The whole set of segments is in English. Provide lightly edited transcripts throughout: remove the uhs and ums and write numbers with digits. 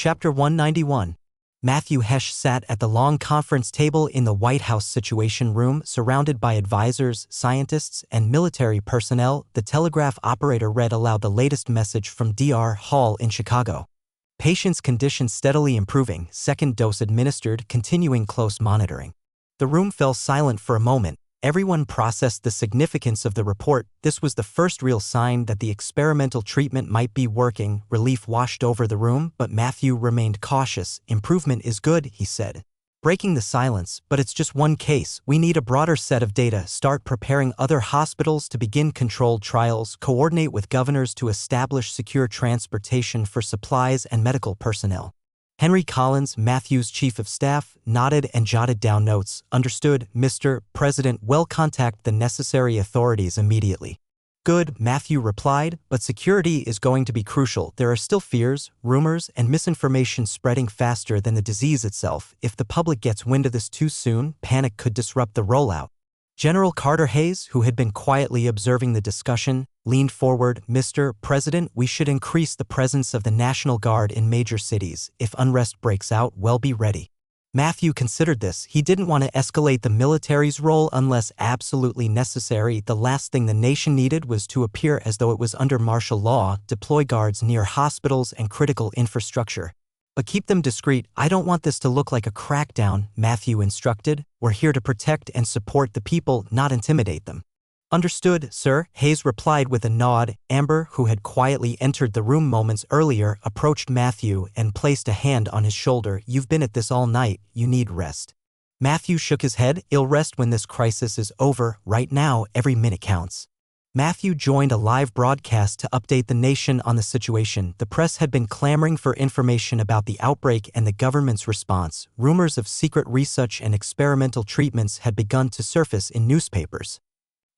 Chapter 191. Matthew Hesh sat at the long conference table in the White House Situation Room, surrounded by advisors, scientists, and military personnel. The telegraph operator read aloud the latest message from Dr. Hall in Chicago. Patient's condition steadily improving, second dose administered, continuing close monitoring. The room fell silent for a moment. Everyone processed the significance of the report. This was the first real sign that the experimental treatment might be working. Relief washed over the room, but Matthew remained cautious. Improvement is good, he said, breaking the silence, but it's just one case. We need a broader set of data. Start preparing other hospitals to begin controlled trials. Coordinate with governors to establish secure transportation for supplies and medical personnel. Henry Collins, Matthew's chief of staff, nodded and jotted down notes. Understood, Mr. President. Well, contact the necessary authorities immediately. Good, Matthew replied, but security is going to be crucial. There are still fears, rumors, and misinformation spreading faster than the disease itself. If the public gets wind of this too soon, panic could disrupt the rollout. General Carter Hayes, who had been quietly observing the discussion, leaned forward. Mr. President, we should increase the presence of the National Guard in major cities. If unrest breaks out, we'll be ready. Matthew considered this. He didn't want to escalate the military's role unless absolutely necessary. The last thing the nation needed was to appear as though it was under martial law. Deploy guards near hospitals and critical infrastructure. But keep them discreet. I don't want this to look like a crackdown, Matthew instructed. We're here to protect and support the people, not intimidate them. Understood, sir, Hayes replied with a nod. Amber, who had quietly entered the room moments earlier, approached Matthew and placed a hand on his shoulder. You've been at this all night. You need rest. Matthew shook his head. I'll rest when this crisis is over. Right now, every minute counts. Matthew joined a live broadcast to update the nation on the situation. The press had been clamoring for information about the outbreak and the government's response. Rumors of secret research and experimental treatments had begun to surface in newspapers.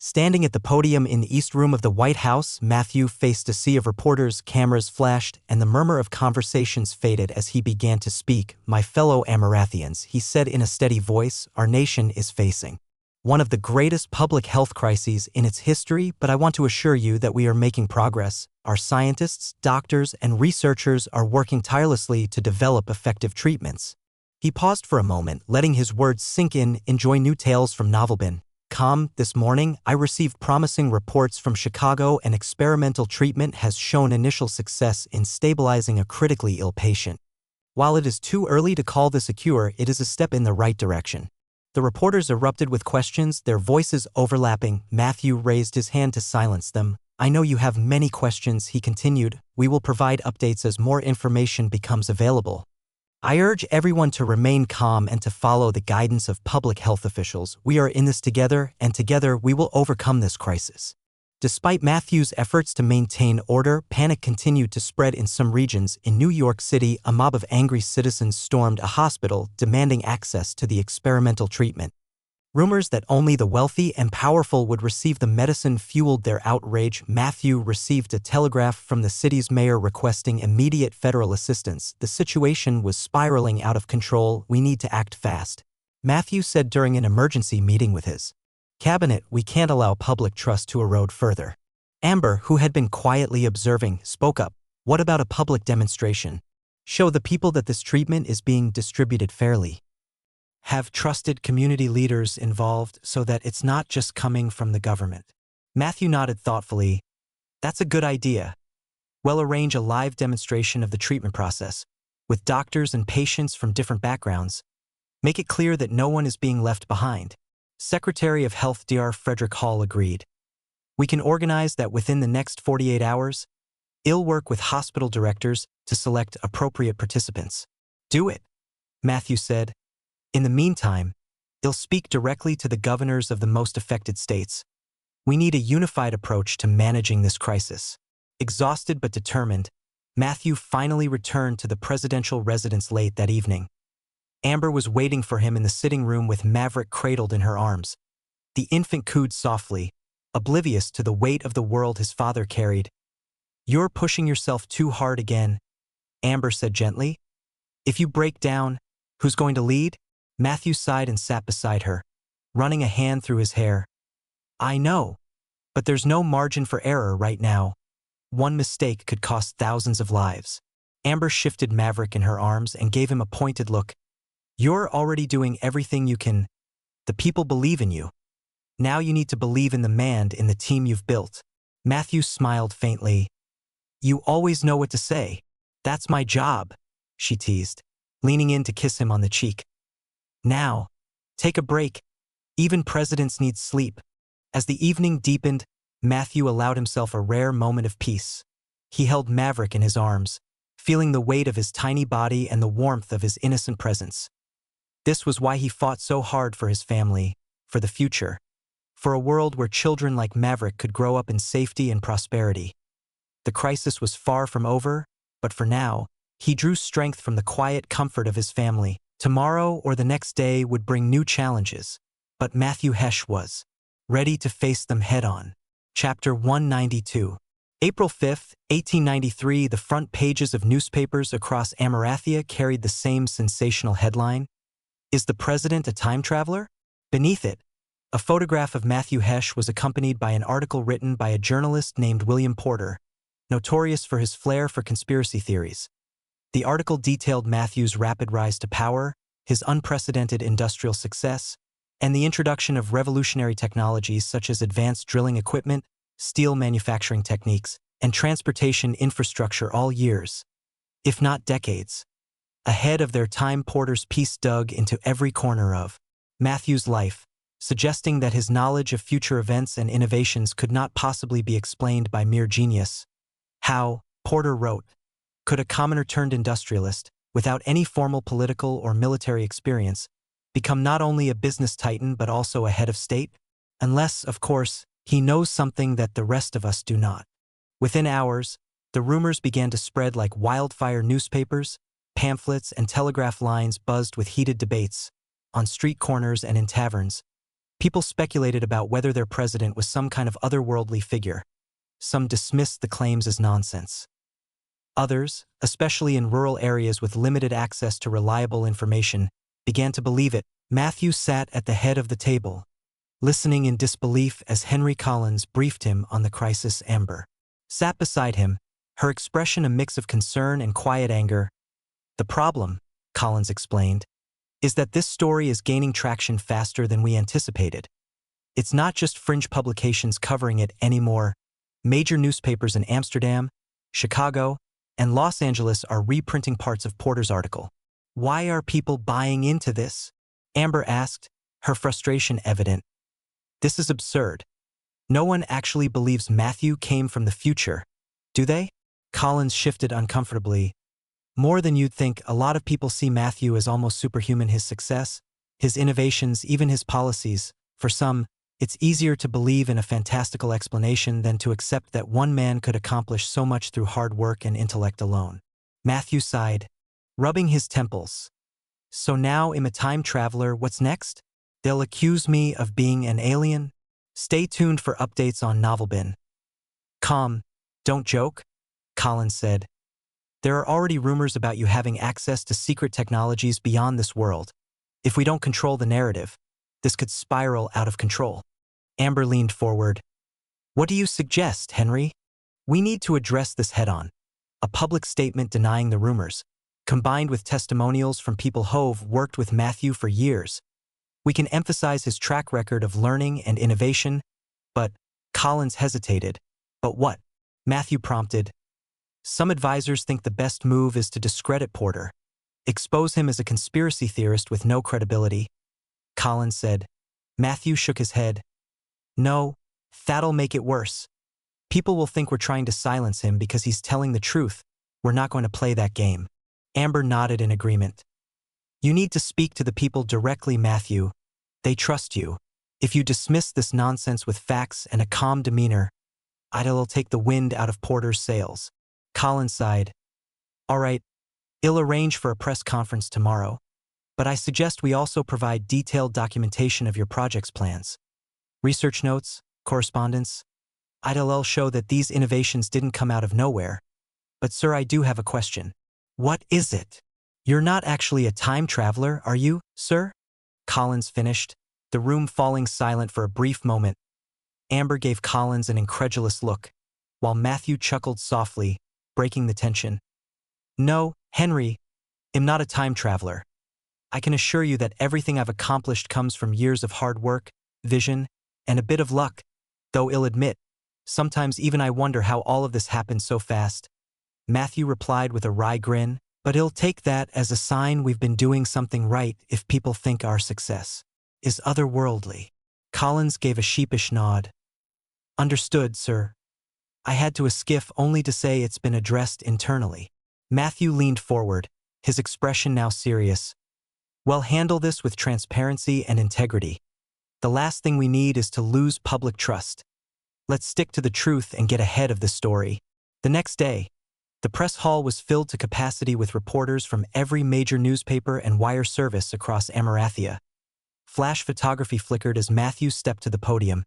Standing at the podium in the East Room of the White House, Matthew faced a sea of reporters. Cameras flashed, and the murmur of conversations faded as he began to speak. My fellow Amarathians, he said in a steady voice, our nation is facing one of the greatest public health crises in its history, but I want to assure you that we are making progress. Our scientists, doctors, and researchers are working tirelessly to develop effective treatments. He paused for a moment, letting his words sink in. Enjoy new tales from Novelbin. This morning, I received promising reports from Chicago. An experimental treatment has shown initial success in stabilizing a critically ill patient. While it is too early to call this a cure, it is a step in the right direction. The reporters erupted with questions, their voices overlapping. Matthew raised his hand to silence them. I know you have many questions, he continued. We will provide updates as more information becomes available. I urge everyone to remain calm and to follow the guidance of public health officials. We are in this together, and together we will overcome this crisis. Despite Matthew's efforts to maintain order, panic continued to spread in some regions. In New York City, a mob of angry citizens stormed a hospital, demanding access to the experimental treatment. Rumors that only the wealthy and powerful would receive the medicine fueled their outrage. Matthew received a telegraph from the city's mayor requesting immediate federal assistance. The situation was spiraling out of control. We need to act fast, Matthew said during an emergency meeting with his cabinet. We can't allow public trust to erode further. Amber, who had been quietly observing, spoke up. What about a public demonstration? Show the people that this treatment is being distributed fairly. Have trusted community leaders involved so that it's not just coming from the government. Matthew nodded thoughtfully. That's a good idea. We'll arrange a live demonstration of the treatment process, with doctors and patients from different backgrounds. Make it clear that no one is being left behind. Secretary of Health Dr. Frederick Hall agreed. We can organize that within the next 48 hours. I'll work with hospital directors to select appropriate participants. Do it, Matthew said. In the meantime, I'll speak directly to the governors of the most affected states. We need a unified approach to managing this crisis. Exhausted but determined, Matthew finally returned to the presidential residence late that evening. Amber was waiting for him in the sitting room with Maverick cradled in her arms. The infant cooed softly, oblivious to the weight of the world his father carried. You're pushing yourself too hard again, Amber said gently. If you break down, who's going to lead? Matthew sighed and sat beside her, running a hand through his hair. I know, but there's no margin for error right now. One mistake could cost thousands of lives. Amber shifted Maverick in her arms and gave him a pointed look. You're already doing everything you can. The people believe in you. Now you need to believe in the man in the team you've built. Matthew smiled faintly. You always know what to say. That's my job, she teased, leaning in to kiss him on the cheek. Now, take a break. Even presidents need sleep. As the evening deepened, Matthew allowed himself a rare moment of peace. He held Maverick in his arms, feeling the weight of his tiny body and the warmth of his innocent presence. This was why he fought so hard for his family, for the future, for a world where children like Maverick could grow up in safety and prosperity. The crisis was far from over, but for now, he drew strength from the quiet comfort of his family. Tomorrow or the next day would bring new challenges, but Matthew Hesh was ready to face them head-on. Chapter 192. April 5, 1893, the front pages of newspapers across Amarathia carried the same sensational headline. Is the president a time traveler? Beneath it, a photograph of Matthew Hesh was accompanied by an article written by a journalist named William Porter, notorious for his flair for conspiracy theories. The article detailed Matthew's rapid rise to power, his unprecedented industrial success, and the introduction of revolutionary technologies such as advanced drilling equipment, steel manufacturing techniques, and transportation infrastructure, all years, if not decades, ahead of their time. Porter's piece dug into every corner of Matthew's life, suggesting that his knowledge of future events and innovations could not possibly be explained by mere genius. How, Porter wrote, could a commoner-turned industrialist, without any formal political or military experience, become not only a business titan but also a head of state? Unless, of course, he knows something that the rest of us do not. Within hours, the rumors began to spread like wildfire. Newspapers, pamphlets, and telegraph lines buzzed with heated debates. On street corners and in taverns, people speculated about whether their president was some kind of otherworldly figure. Some dismissed the claims as nonsense. Others, especially in rural areas with limited access to reliable information, began to believe it. Matthew sat at the head of the table, listening in disbelief as Henry Collins briefed him on the crisis. Amber sat beside him, her expression a mix of concern and quiet anger. The problem, Collins explained, is that this story is gaining traction faster than we anticipated. It's not just fringe publications covering it anymore. Major newspapers in Amsterdam, Chicago, and Los Angeles are reprinting parts of Porter's article. Why are people buying into this? Amber asked, her frustration evident. This is absurd. No one actually believes Matthew came from the future, do they? Collins shifted uncomfortably. More than you'd think. A lot of people see Matthew as almost superhuman. His success, his innovations, even his policies. For some, it's easier to believe in a fantastical explanation than to accept that one man could accomplish so much through hard work and intellect alone. Matthew sighed, rubbing his temples. So now I'm a time traveler. What's next? They'll accuse me of being an alien? Stay tuned for updates on Novelbin. Calm, don't joke, Collins said. There are already rumors about you having access to secret technologies beyond this world. If we don't control the narrative, this could spiral out of control. Amber leaned forward. What do you suggest, Henry? We need to address this head-on. A public statement denying the rumors, combined with testimonials from people who've worked with Matthew for years. We can emphasize his track record of learning and innovation, but Collins hesitated. But what? Matthew prompted. Some advisors think the best move is to discredit Porter, expose him as a conspiracy theorist with no credibility. Collins said. Matthew shook his head. No, that'll make it worse. People will think we're trying to silence him because he's telling the truth. We're not going to play that game. Amber nodded in agreement. You need to speak to the people directly, Matthew. They trust you. If you dismiss this nonsense with facts and a calm demeanor, it'll take the wind out of Porter's sails. Collins sighed. All right, I'll arrange for a press conference tomorrow, but I suggest we also provide detailed documentation of your project's plans. Research notes, correspondence. It'll show that these innovations didn't come out of nowhere. But sir, I do have a question. What is it? You're not actually a time traveler, are you, sir? Collins finished, the room falling silent for a brief moment. Amber gave Collins an incredulous look, while Matthew chuckled softly, breaking the tension. No, Henry, I'm not a time traveler. I can assure you that everything I've accomplished comes from years of hard work, vision, and a bit of luck, though I'll admit, sometimes even I wonder how all of this happened so fast. Matthew replied with a wry grin, but I'll take that as a sign we've been doing something right if people think our success is otherworldly. Collins gave a sheepish nod. Understood, sir. I had to skiff only to say it's been addressed internally. Matthew leaned forward, his expression now serious. Well, handle this with transparency and integrity. The last thing we need is to lose public trust. Let's stick to the truth and get ahead of the story. The next day, the press hall was filled to capacity with reporters from every major newspaper and wire service across Amarathia. Flash photography flickered as Matthew stepped to the podium.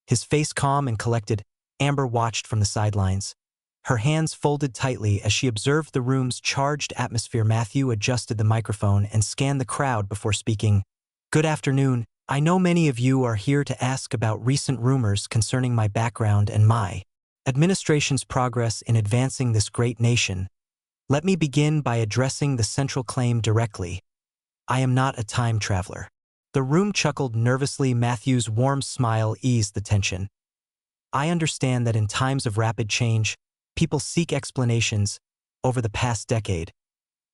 His face calm and collected, Amber watched from the sidelines. Her hands folded tightly as she observed the room's charged atmosphere. Matthew adjusted the microphone and scanned the crowd before speaking. Good afternoon. I know many of you are here to ask about recent rumors concerning my background and my administration's progress in advancing this great nation. Let me begin by addressing the central claim directly. I am not a time traveler. The room chuckled nervously. Matthew's warm smile eased the tension. I understand that in times of rapid change, people seek explanations. Over the past decade,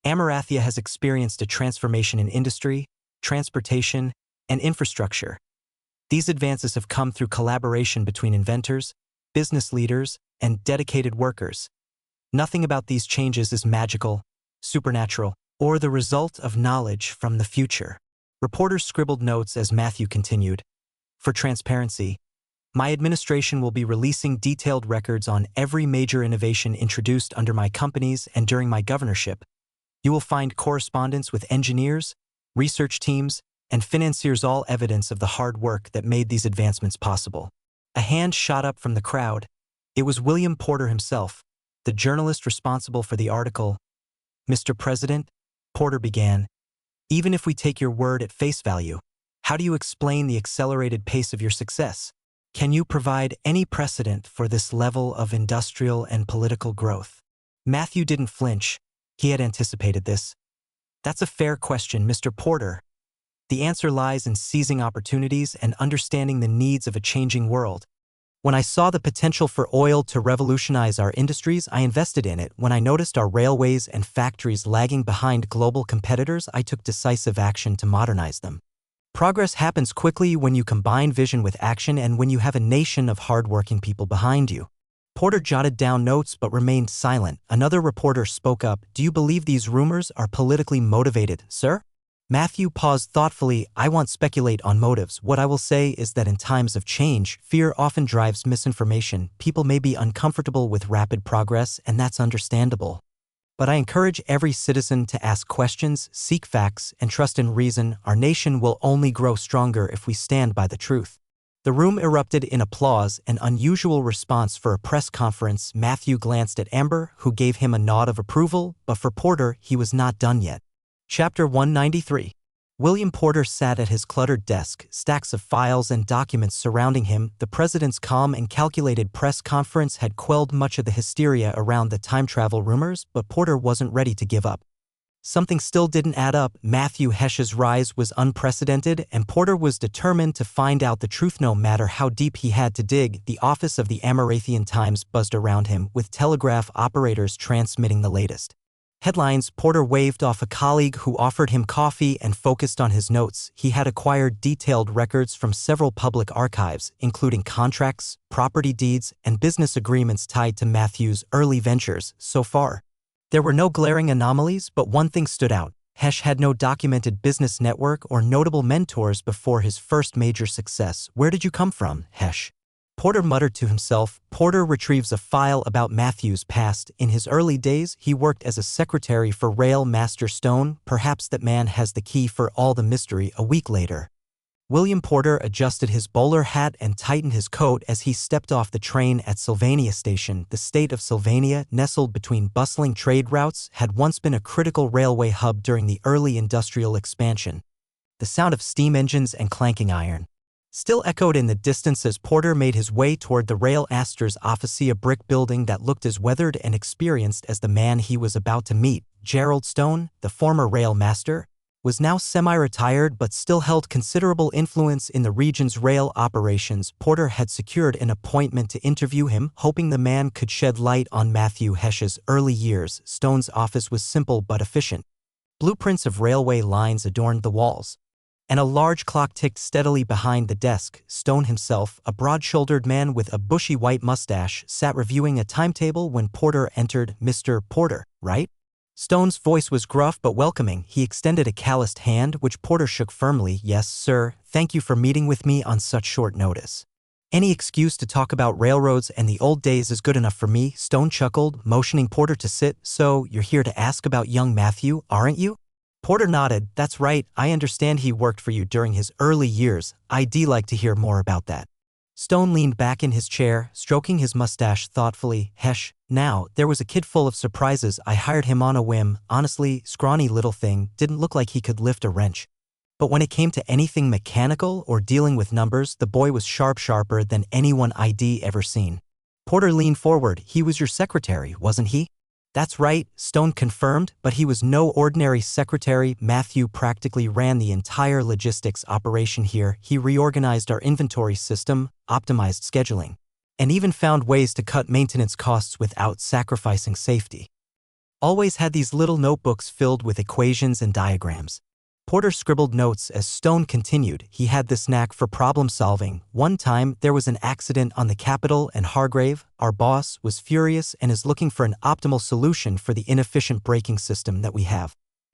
Amarathia has experienced a transformation in industry, transportation, and infrastructure. These advances have come through collaboration between inventors, business leaders, and dedicated workers. Nothing about these changes is magical, supernatural, or the result of knowledge from the future. Reporters scribbled notes as Matthew continued. For transparency, my administration will be releasing detailed records on every major innovation introduced under my companies and during my governorship. You will find correspondence with engineers, research teams, and financiers, all evidence of the hard work that made these advancements possible. A hand shot up from the crowd. It was William Porter himself, the journalist responsible for the article. Mr. President, Porter began, even if we take your word at face value, how do you explain the accelerated pace of your success? Can you provide any precedent for this level of industrial and political growth? Matthew didn't flinch. He had anticipated this. That's a fair question, Mr. Porter. The answer lies in seizing opportunities and understanding the needs of a changing world. When I saw the potential for oil to revolutionize our industries, I invested in it. When I noticed our railways and factories lagging behind global competitors, I took decisive action to modernize them. Progress happens quickly when you combine vision with action and when you have a nation of hardworking people behind you. Porter jotted down notes but remained silent. Another reporter spoke up. Do you believe these rumors are politically motivated, sir? Matthew paused thoughtfully. I won't speculate on motives. What I will say is that in times of change, fear often drives misinformation. People may be uncomfortable with rapid progress, and that's understandable. But I encourage every citizen to ask questions, seek facts, and trust in reason. Our nation will only grow stronger if we stand by the truth. The room erupted in applause, an unusual response for a press conference. Matthew glanced at Amber, who gave him a nod of approval, but for Porter, he was not done yet. Chapter 193. William Porter sat at his cluttered desk, stacks of files and documents surrounding him. The president's calm and calculated press conference had quelled much of the hysteria around the time travel rumors, but Porter wasn't ready to give up. Something still didn't add up. Matthew Hesch's rise was unprecedented, and Porter was determined to find out the truth no matter how deep he had to dig. The office of the Amarathian Times buzzed around him, with telegraph operators transmitting the latest headlines. Porter waved off a colleague who offered him coffee and focused on his notes. He had acquired detailed records from several public archives, including contracts, property deeds, and business agreements tied to Matthew's early ventures. So far, there were no glaring anomalies, but one thing stood out. Hesch had no documented business network or notable mentors before his first major success. Where did you come from, Hesch? Porter muttered to himself. Porter retrieves a file about Matthew's past. In his early days, he worked as a secretary for Rail Master Stone. Perhaps that man has the key for all the mystery. A week later, William Porter adjusted his bowler hat and tightened his coat as he stepped off the train at Sylvania Station. The state of Sylvania, nestled between bustling trade routes, had once been a critical railway hub during the early industrial expansion. The sound of steam engines and clanking iron still echoed in the distance as Porter made his way toward the rail master's office, a brick building that looked as weathered and experienced as the man he was about to meet. Gerald Stone, the former rail master, was now semi-retired but still held considerable influence in the region's rail operations. Porter had secured an appointment to interview him, hoping the man could shed light on Matthew Hesch's early years. Stone's office was simple but efficient. Blueprints of railway lines adorned the walls, and a large clock ticked steadily behind the desk. Stone himself, a broad-shouldered man with a bushy white mustache, sat reviewing a timetable when Porter entered. "Mr. Porter, right?" Stone's voice was gruff but welcoming. He extended a calloused hand, which Porter shook firmly. "Yes, sir. Thank you for meeting with me on such short notice. Any excuse to talk about railroads and the old days is good enough for me," Stone chuckled, motioning Porter to sit. "So, you're here to ask about young Matthew, aren't you?" Porter nodded. "That's right. I understand he worked for you during his early years. I'd like to hear more about that." Stone leaned back in his chair, stroking his mustache thoughtfully. "Hesch, now, there was a kid full of surprises. I hired him on a whim. Honestly, scrawny little thing, didn't look like he could lift a wrench. But when it came to anything mechanical or dealing with numbers, the boy was sharper than anyone I'd ever seen." Porter leaned forward. "He was your secretary, wasn't he?" "That's right," Stone confirmed, "but he was no ordinary secretary. Matthew practically ran the entire logistics operation here. He reorganized our inventory system, optimized scheduling, and even found ways to cut maintenance costs without sacrificing safety. Always had these little notebooks filled with equations and diagrams." Porter scribbled notes as Stone continued. "He had this knack for problem solving. One time, there was an accident on the Capitol and Hargrave, our boss, was furious and is looking for an optimal solution for the inefficient braking system that we have.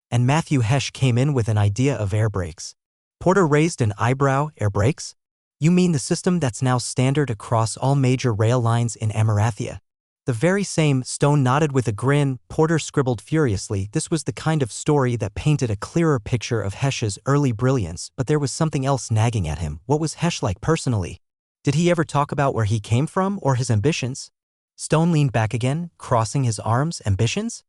And Matthew Hesch came in with an idea of air brakes." Porter raised an eyebrow. "Air brakes? You mean the system that's now standard across all major rail lines in Amarathia?" "The very same," Stone nodded with a grin. Porter scribbled furiously. This was the kind of story that painted a clearer picture of Hesch's early brilliance, but there was something else nagging at him. What was Hesch like personally? Did he ever talk about where he came from or his ambitions? Stone leaned back again, crossing his arms. "Ambitions?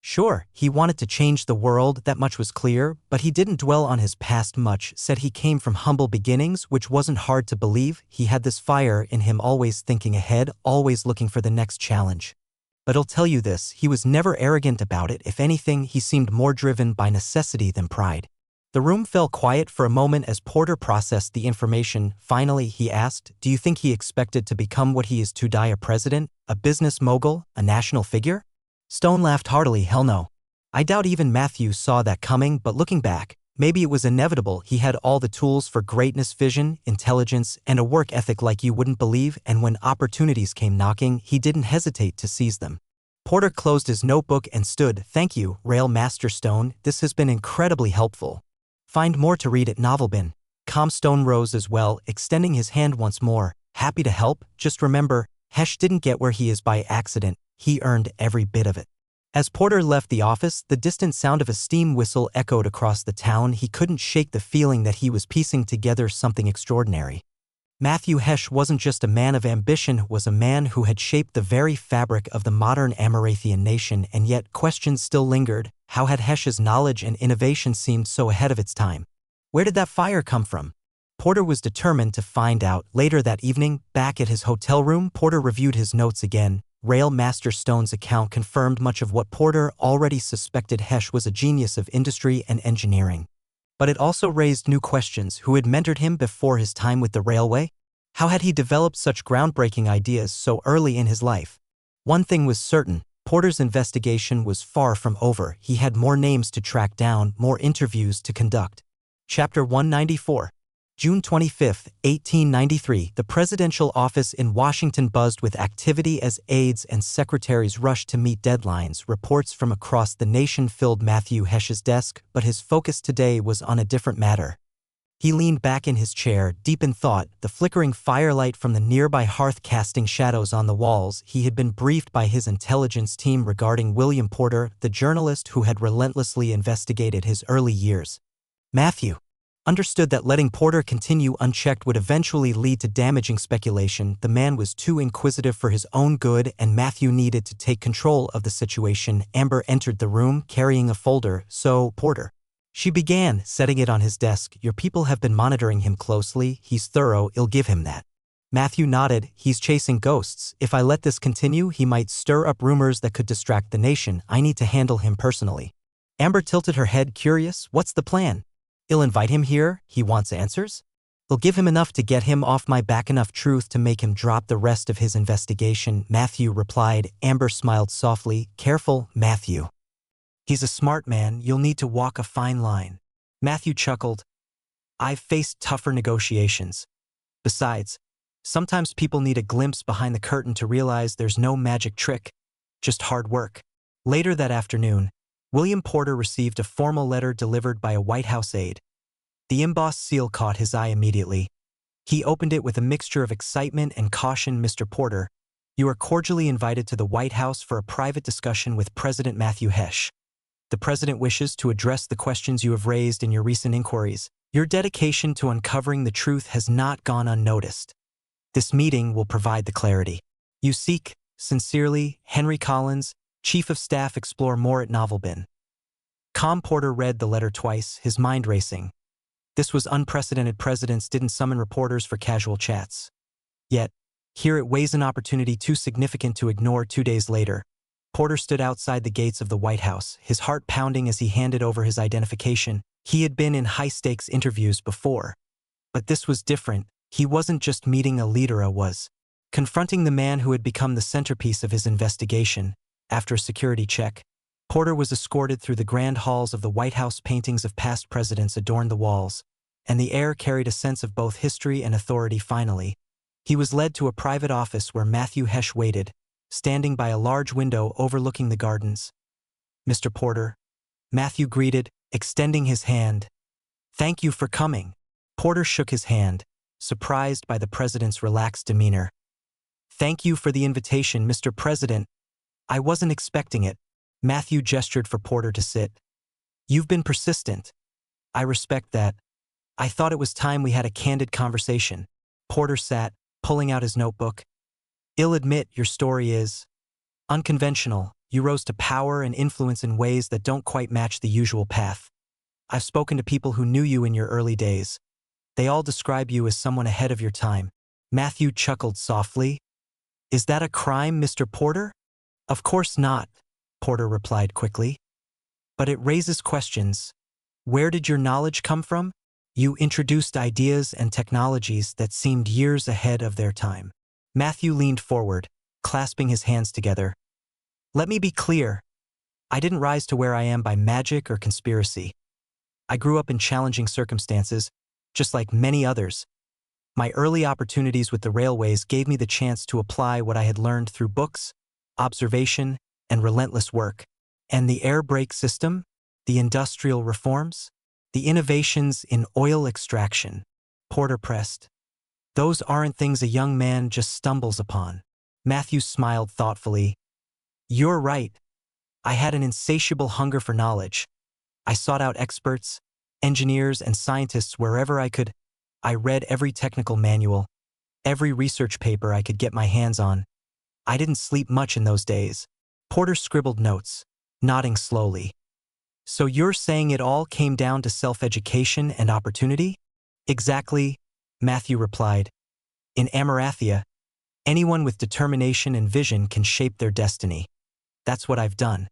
Sure, he wanted to change the world, that much was clear, but he didn't dwell on his past much. Said he came from humble beginnings, which wasn't hard to believe. He had this fire in him, always thinking ahead, always looking for the next challenge. But I'll tell you this, he was never arrogant about it. If anything, he seemed more driven by necessity than pride." The room fell quiet for a moment as Porter processed the information. Finally, he asked, "Do you think he expected to become what he is today, a president, a business mogul, a national figure?" Stone laughed heartily. "Hell no. I doubt even Matthew saw that coming, but looking back, maybe it was inevitable. He had all the tools for greatness: vision, intelligence, and a work ethic like you wouldn't believe, and when opportunities came knocking, he didn't hesitate to seize them." Porter closed his notebook and stood. "Thank you, Rail Master Stone. This has been incredibly helpful. Find more to read at Novelbin.com." Stone rose as well, extending his hand once more. "Happy to help. Just remember, Hesch didn't get where he is by accident. He earned every bit of it." As Porter left the office, the distant sound of a steam whistle echoed across the town. He couldn't shake the feeling that he was piecing together something extraordinary. Matthew Hesch wasn't just a man of ambition, was a man who had shaped the very fabric of the modern Amarathian nation, and yet questions still lingered. How had Hesch's knowledge and innovation seemed so ahead of its time? Where did that fire come from? Porter was determined to find out. Later that evening, back at his hotel room, Porter reviewed his notes again. Rail Master Stone's account confirmed much of what Porter already suspected. Hesch was a genius of industry and engineering. But it also raised new questions. Who had mentored him before his time with the railway? How had he developed such groundbreaking ideas so early in his life? One thing was certain, Porter's investigation was far from over. He had more names to track down, more interviews to conduct. Chapter 194. June 25, 1893, the presidential office in Washington buzzed with activity as aides and secretaries rushed to meet deadlines. Reports from across the nation filled Matthew Hesch's desk, but his focus today was on a different matter. He leaned back in his chair, deep in thought, the flickering firelight from the nearby hearth casting shadows on the walls. He had been briefed by his intelligence team regarding William Porter, the journalist who had relentlessly investigated his early years. Matthew understood that letting Porter continue unchecked would eventually lead to damaging speculation. The man was too inquisitive for his own good, and Matthew needed to take control of the situation. Amber entered the room, carrying a folder. "So, Porter, She began, setting it on his desk. Your people have been monitoring him closely. He's thorough, I'll give him that. Matthew nodded. He's chasing ghosts. If I let this continue, he might stir up rumors that could distract the nation. I need to handle him personally. Amber tilted her head, curious. What's the plan? I'll invite him here. He wants answers? I'll give him enough to get him off my back, enough truth to make him drop the rest of his investigation, Matthew replied. Amber smiled softly. Careful, Matthew. He's a smart man. You'll need to walk a fine line. Matthew chuckled. I've faced tougher negotiations. Besides, sometimes people need a glimpse behind the curtain to realize there's no magic trick, just hard work. Later that afternoon, William Porter received a formal letter delivered by a White House aide. The embossed seal caught his eye immediately. He opened it with a mixture of excitement and caution. Mr. Porter, you are cordially invited to the White House for a private discussion with President Matthew Hesh. The President wishes to address the questions you have raised in your recent inquiries. Your dedication to uncovering the truth has not gone unnoticed. This meeting will provide the clarity you seek. Sincerely, Henry Collins, Chief of Staff. Explore more at Novelbin. Porter read the letter twice, his mind racing. This was unprecedented. Presidents didn't summon reporters for casual chats. Yet, here it weighs an opportunity too significant to ignore. 2 days later, Porter stood outside the gates of the White House, his heart pounding as he handed over his identification. He had been in high-stakes interviews before. But this was different. He wasn't just meeting a leader, he was confronting the man who had become the centerpiece of his investigation. After a security check, Porter was escorted through the grand halls of the White House. Paintings of past presidents adorned the walls, and the air carried a sense of both history and authority. Finally, he was led to a private office where Matthew Hesh waited, standing by a large window overlooking the gardens. Mr. Porter, Matthew greeted, extending his hand. Thank you for coming. Porter shook his hand, surprised by the president's relaxed demeanor. Thank you for the invitation, Mr. President. I wasn't expecting it. Matthew gestured for Porter to sit. You've been persistent. I respect that. I thought it was time we had a candid conversation. Porter sat, pulling out his notebook. I'll admit your story is unconventional. You rose to power and influence in ways that don't quite match the usual path. I've spoken to people who knew you in your early days. They all describe you as someone ahead of your time. Matthew chuckled softly. Is that a crime, Mr. Porter? Of course not, Porter replied quickly. But it raises questions. Where did your knowledge come from? You introduced ideas and technologies that seemed years ahead of their time. Matthew leaned forward, clasping his hands together. Let me be clear. I didn't rise to where I am by magic or conspiracy. I grew up in challenging circumstances, just like many others. My early opportunities with the railways gave me the chance to apply what I had learned through books, observation, and relentless work. And the air brake system, the industrial reforms, the innovations in oil extraction, Porter pressed. Those aren't things a young man just stumbles upon. Matthew smiled thoughtfully. You're right. I had an insatiable hunger for knowledge. I sought out experts, engineers, and scientists wherever I could. I read every technical manual, every research paper I could get my hands on. I didn't sleep much in those days. Porter scribbled notes, nodding slowly. So you're saying it all came down to self-education and opportunity? Exactly, Matthew replied. In Amarathia, anyone with determination and vision can shape their destiny. That's what I've done.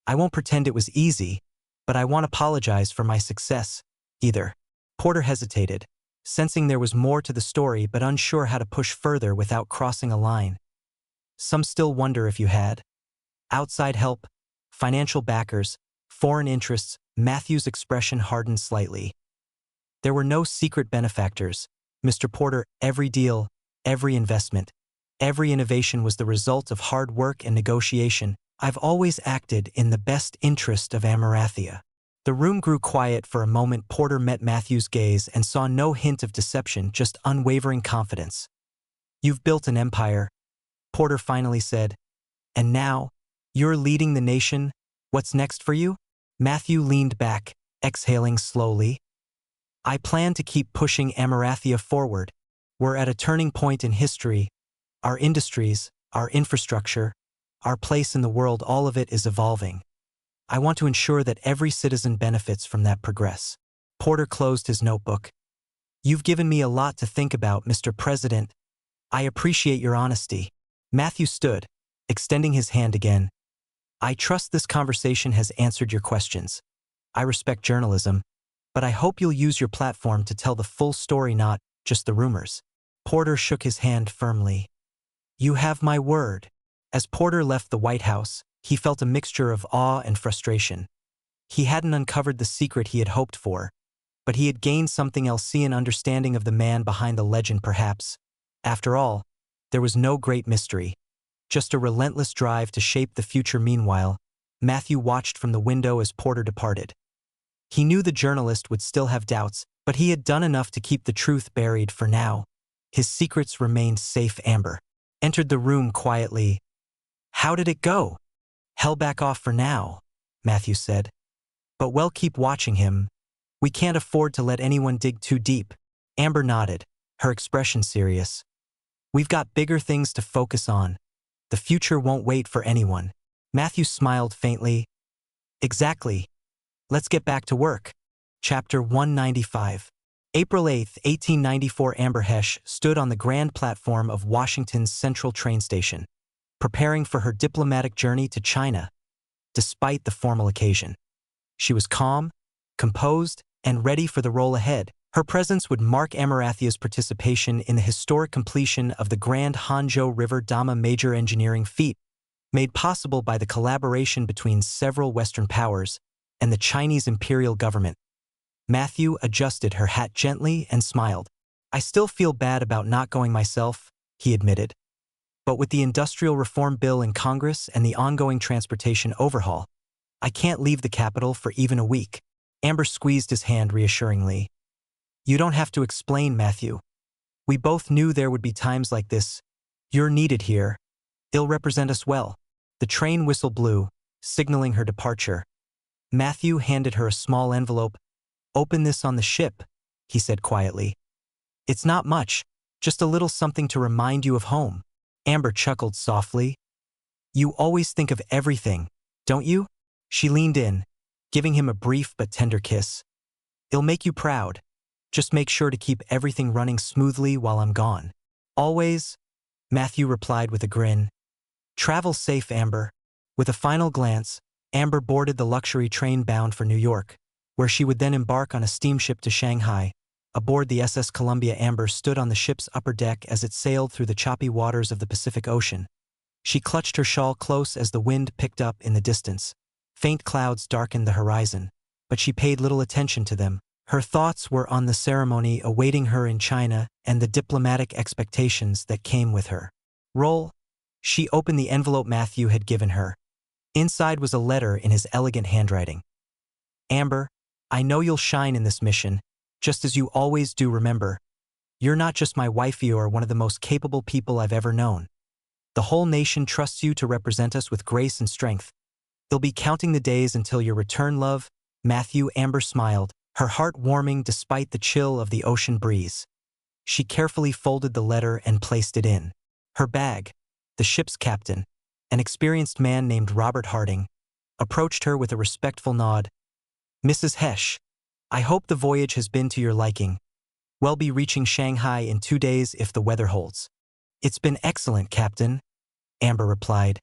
I won't pretend it was easy, but I won't apologize for my success, either. Porter hesitated, sensing there was more to the story but unsure how to push further without crossing a line. Some still wonder if you had outside help, financial backers, foreign interests. Matthew's expression hardened slightly. There were no secret benefactors, Mr. Porter. Every deal, every investment, every innovation was the result of hard work and negotiation. I've always acted in the best interest of Amarathia. The room grew quiet for a moment. Porter met Matthew's gaze and saw no hint of deception, just unwavering confidence. You've built an empire, Porter finally said. And now, you're leading the nation. What's next for you? Matthew leaned back, exhaling slowly. I plan to keep pushing Amarathia forward. We're at a turning point in history. Our industries, our infrastructure, our place in the world, all of it is evolving. I want to ensure that every citizen benefits from that progress. Porter closed his notebook. You've given me a lot to think about, Mr. President. I appreciate your honesty. Matthew stood, extending his hand again. I trust this conversation has answered your questions. I respect journalism, but I hope you'll use your platform to tell the full story, not just the rumors. Porter shook his hand firmly. You have my word. As Porter left the White House, he felt a mixture of awe and frustration. He hadn't uncovered the secret he had hoped for, but he had gained something else, an understanding of the man behind the legend perhaps. After all, there was no great mystery, just a relentless drive to shape the future. Meanwhile, Matthew watched from the window as Porter departed. He knew the journalist would still have doubts, but he had done enough to keep the truth buried for now. His secrets remained safe. Amber entered the room quietly. How did it go? Hell, back off for now, Matthew said. But we'll keep watching him. We can't afford to let anyone dig too deep. Amber nodded, her expression serious. We've got bigger things to focus on. The future won't wait for anyone. Matthew smiled faintly. Exactly. Let's get back to work. Chapter 195. April 8, 1894. Amber Hesh stood on the grand platform of Washington's Central train station, preparing for her diplomatic journey to China. Despite the formal occasion, she was calm, composed, and ready for the role ahead. Her presence would mark Amarathia's participation in the historic completion of the Grand Hanzhou River Dama major engineering feat, made possible by the collaboration between several Western powers and the Chinese imperial government. Matthew adjusted her hat gently and smiled. I still feel bad about not going myself, he admitted. But with the industrial reform bill in Congress and the ongoing transportation overhaul, I can't leave the capital for even a week. Amber squeezed his hand reassuringly. You don't have to explain, Matthew. We both knew there would be times like this. You're needed here. It'll represent us well. The train whistle blew, signaling her departure. Matthew handed her a small envelope. Open this on the ship, he said quietly. It's not much, just a little something to remind you of home. Amber chuckled softly. You always think of everything, don't you? She leaned in, giving him a brief but tender kiss. It'll make you proud. Just make sure to keep everything running smoothly while I'm gone. Always, Matthew replied with a grin. Travel safe, Amber. With a final glance, Amber boarded the luxury train bound for New York, where she would then embark on a steamship to Shanghai. Aboard the SS Columbia, Amber stood on the ship's upper deck as it sailed through the choppy waters of the Pacific Ocean. She clutched her shawl close as the wind picked up in the distance. Faint clouds darkened the horizon, but she paid little attention to them. Her thoughts were on the ceremony awaiting her in China and the diplomatic expectations that came with her. Roll. She opened the envelope Matthew had given her. Inside was a letter in his elegant handwriting. Amber, I know you'll shine in this mission, just as you always do. Remember, you're not just my wifey or one of the most capable people I've ever known. The whole nation trusts you to represent us with grace and strength. They'll be counting the days until your return, love. Matthew. Amber smiled, her heart warming despite the chill of the ocean breeze. She carefully folded the letter and placed it in her bag. The ship's captain, an experienced man named Robert Harding, approached her with a respectful nod. Mrs. Hesh, I hope the voyage has been to your liking. We'll be reaching Shanghai in 2 days if the weather holds. It's been excellent, Captain, Amber replied.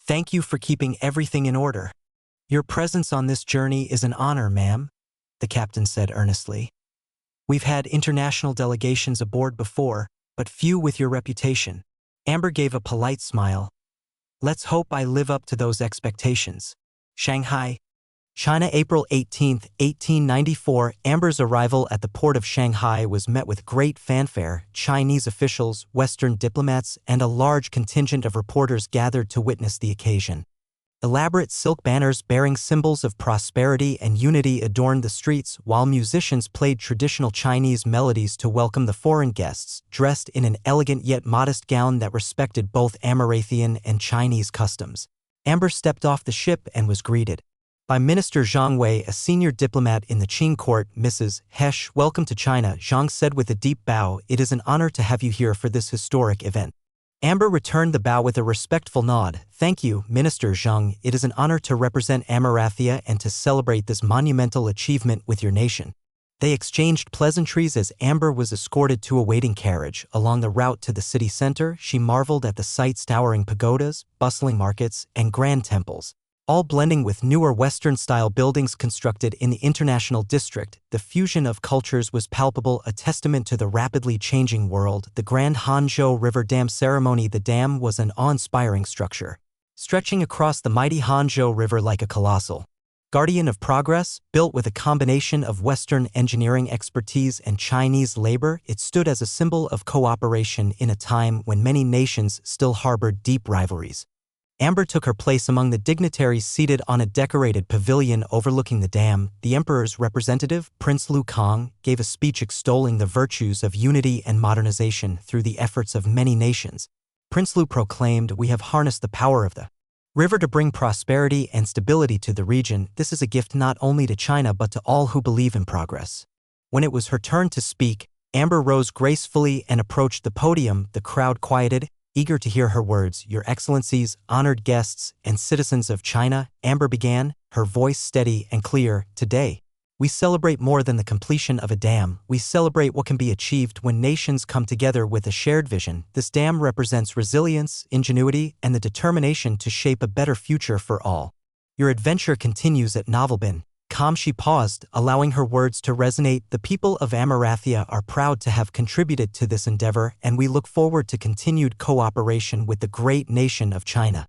Thank you for keeping everything in order. Your presence on this journey is an honor, ma'am, the captain said earnestly. We've had international delegations aboard before, but few with your reputation. Amber gave a polite smile. Let's hope I live up to those expectations. Shanghai, China. April 18, 1894. Amber's arrival at the port of Shanghai was met with great fanfare. Chinese officials, Western diplomats, and a large contingent of reporters gathered to witness the occasion. Elaborate silk banners bearing symbols of prosperity and unity adorned the streets, while musicians played traditional Chinese melodies to welcome the foreign guests, dressed in an elegant yet modest gown that respected both Amarathian and Chinese customs. Amber stepped off the ship and was greeted by Minister Zhang Wei, a senior diplomat in the Qing court. Mrs. Hesh, welcome to China, Zhang said with a deep bow. It is an honor to have you here for this historic event. Amber returned the bow with a respectful nod. Thank you, Minister Zhang. It is an honor to represent Amarathia and to celebrate this monumental achievement with your nation. They exchanged pleasantries as Amber was escorted to a waiting carriage. Along the route to the city center, she marveled at the sight's towering pagodas, bustling markets, and grand temples, all blending with newer Western-style buildings constructed in the international district. The fusion of cultures was palpable, a testament to the rapidly changing world. The Grand Hanzhou River Dam ceremony. The dam was an awe-inspiring structure, stretching across the mighty Hanzhou River like a colossal guardian of progress. Built with a combination of Western engineering expertise and Chinese labor, it stood as a symbol of cooperation in a time when many nations still harbored deep rivalries. Amber took her place among the dignitaries seated on a decorated pavilion overlooking the dam. The emperor's representative, Prince Lu Kang, gave a speech extolling the virtues of unity and modernization through the efforts of many nations. Prince Lu proclaimed, "We have harnessed the power of the river to bring prosperity and stability to the region. This is a gift not only to China but to all who believe in progress." When it was her turn to speak, Amber rose gracefully and approached the podium. The crowd quieted, eager to hear her words. "Your Excellencies, honored guests, and citizens of China," Amber began, her voice steady and clear. "Today, we celebrate more than the completion of a dam. We celebrate what can be achieved when nations come together with a shared vision. This dam represents resilience, ingenuity, and the determination to shape a better future for all. Your adventure continues at Novelbin." Calm, she paused, allowing her words to resonate. "The people of Amarathia are proud to have contributed to this endeavor, and we look forward to continued cooperation with the great nation of China.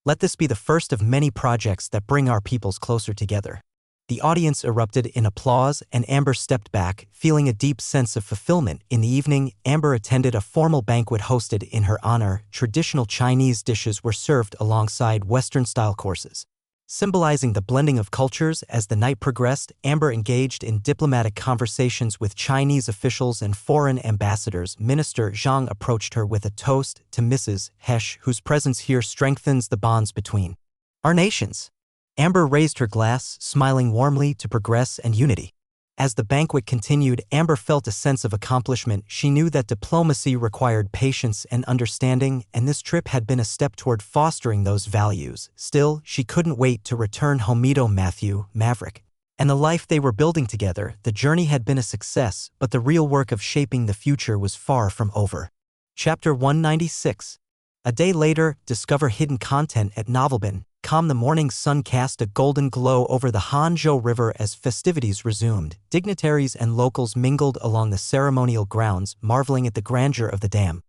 Let this be the first of many projects that bring our peoples closer together." The audience erupted in applause, and Amber stepped back, feeling a deep sense of fulfillment. In the evening, Amber attended a formal banquet hosted in her honor. Traditional Chinese dishes were served alongside Western-style courses, symbolizing the blending of cultures. As the night progressed, Amber engaged in diplomatic conversations with Chinese officials and foreign ambassadors. Minister Zhang approached her with a toast to Mrs. Hesh, whose presence here strengthens the bonds between our nations. Amber raised her glass, smiling warmly to progress and unity. As the banquet continued, Amber felt a sense of accomplishment. She knew that diplomacy required patience and understanding, and this trip had been a step toward fostering those values. Still, she couldn't wait to return home. Matthew, Maverick, and the life they were building together. The journey had been a success, but the real work of shaping the future was far from over. Chapter 196. A day later, discover hidden content at Novelbin. The morning sun cast a golden glow over the Hanzhou River as festivities resumed. Dignitaries and locals mingled along the ceremonial grounds, marveling at the grandeur of the dam.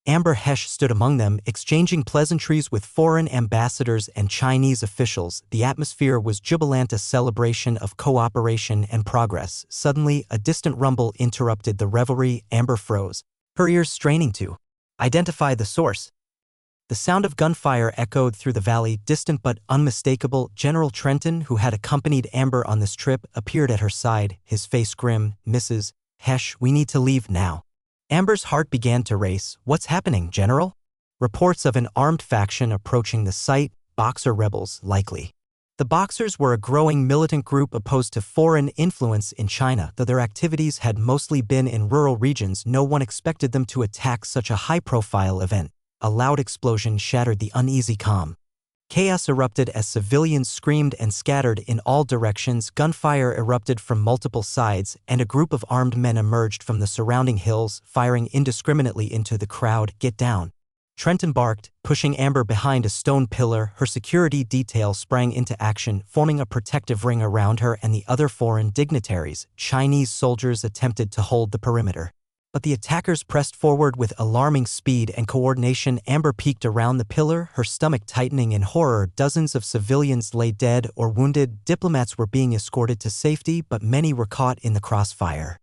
Amber Hesh stood among them, exchanging pleasantries with foreign ambassadors and Chinese officials. The atmosphere was jubilant, a celebration of cooperation and progress. Suddenly, a distant rumble interrupted the revelry. Amber froze, her ears straining to identify the source. The sound of gunfire echoed through the valley, distant but unmistakable. General Trenton, who had accompanied Amber on this trip, appeared at her side, his face grim. "Mrs. Hesh, we need to leave now." Amber's heart began to race. "What's happening, General?" "Reports of an armed faction approaching the site, Boxer rebels, likely." The Boxers were a growing militant group opposed to foreign influence in China. Though their activities had mostly been in rural regions, no one expected them to attack such a high-profile event. A loud explosion shattered the uneasy calm. Chaos erupted as civilians screamed and scattered in all directions. Gunfire erupted from multiple sides, and a group of armed men emerged from the surrounding hills, firing indiscriminately into the crowd. "Get down!" Trenton barked, pushing Amber behind a stone pillar. Her security detail sprang into action, forming a protective ring around her and the other foreign dignitaries. Chinese soldiers attempted to hold the perimeter, but the attackers pressed forward with alarming speed and coordination. Amber peeked around the pillar, her stomach tightening in horror. Dozens of civilians lay dead or wounded. Diplomats were being escorted to safety, but many were caught in the crossfire.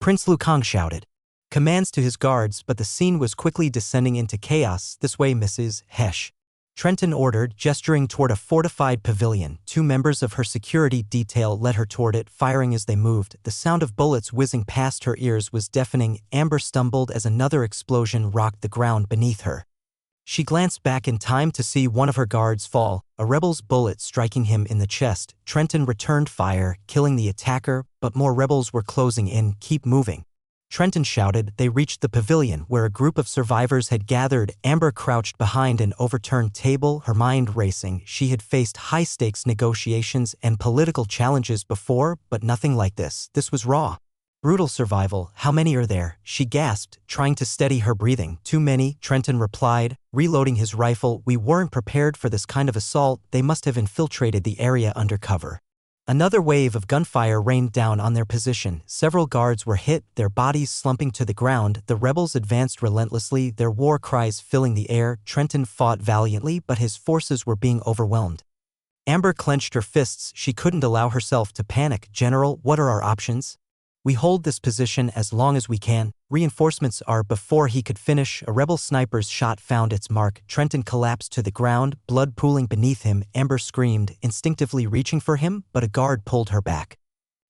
Prince Lu Kang shouted commands to his guards, but the scene was quickly descending into chaos. "This way, Mrs. Hesh," Trenton ordered, gesturing toward a fortified pavilion. Two members of her security detail led her toward it, firing as they moved. The sound of bullets whizzing past her ears was deafening. Amber stumbled as another explosion rocked the ground beneath her. She glanced back in time to see one of her guards fall, a rebel's bullet striking him in the chest. Trenton returned fire, killing the attacker, but more rebels were closing in. "Keep moving." Trenton shouted. They reached the pavilion where a group of survivors had gathered. Amber crouched behind an overturned table, her mind racing. She had faced high-stakes negotiations and political challenges before, but nothing like this. This was raw. Brutal survival. How many are there? She gasped, trying to steady her breathing. Too many, Trenton replied, reloading his rifle. We weren't prepared for this kind of assault. They must have infiltrated the area under cover. Another wave of gunfire rained down on their position. Several guards were hit, their bodies slumping to the ground. The rebels advanced relentlessly, their war cries filling the air. Trenton fought valiantly, but his forces were being overwhelmed. Amber clenched her fists. She couldn't allow herself to panic. General, what are our options? We hold this position as long as we can. Reinforcements are. Before he could finish, a rebel sniper's shot found its mark. Trenton collapsed to the ground, blood pooling beneath him. Amber screamed, instinctively reaching for him, but a guard pulled her back.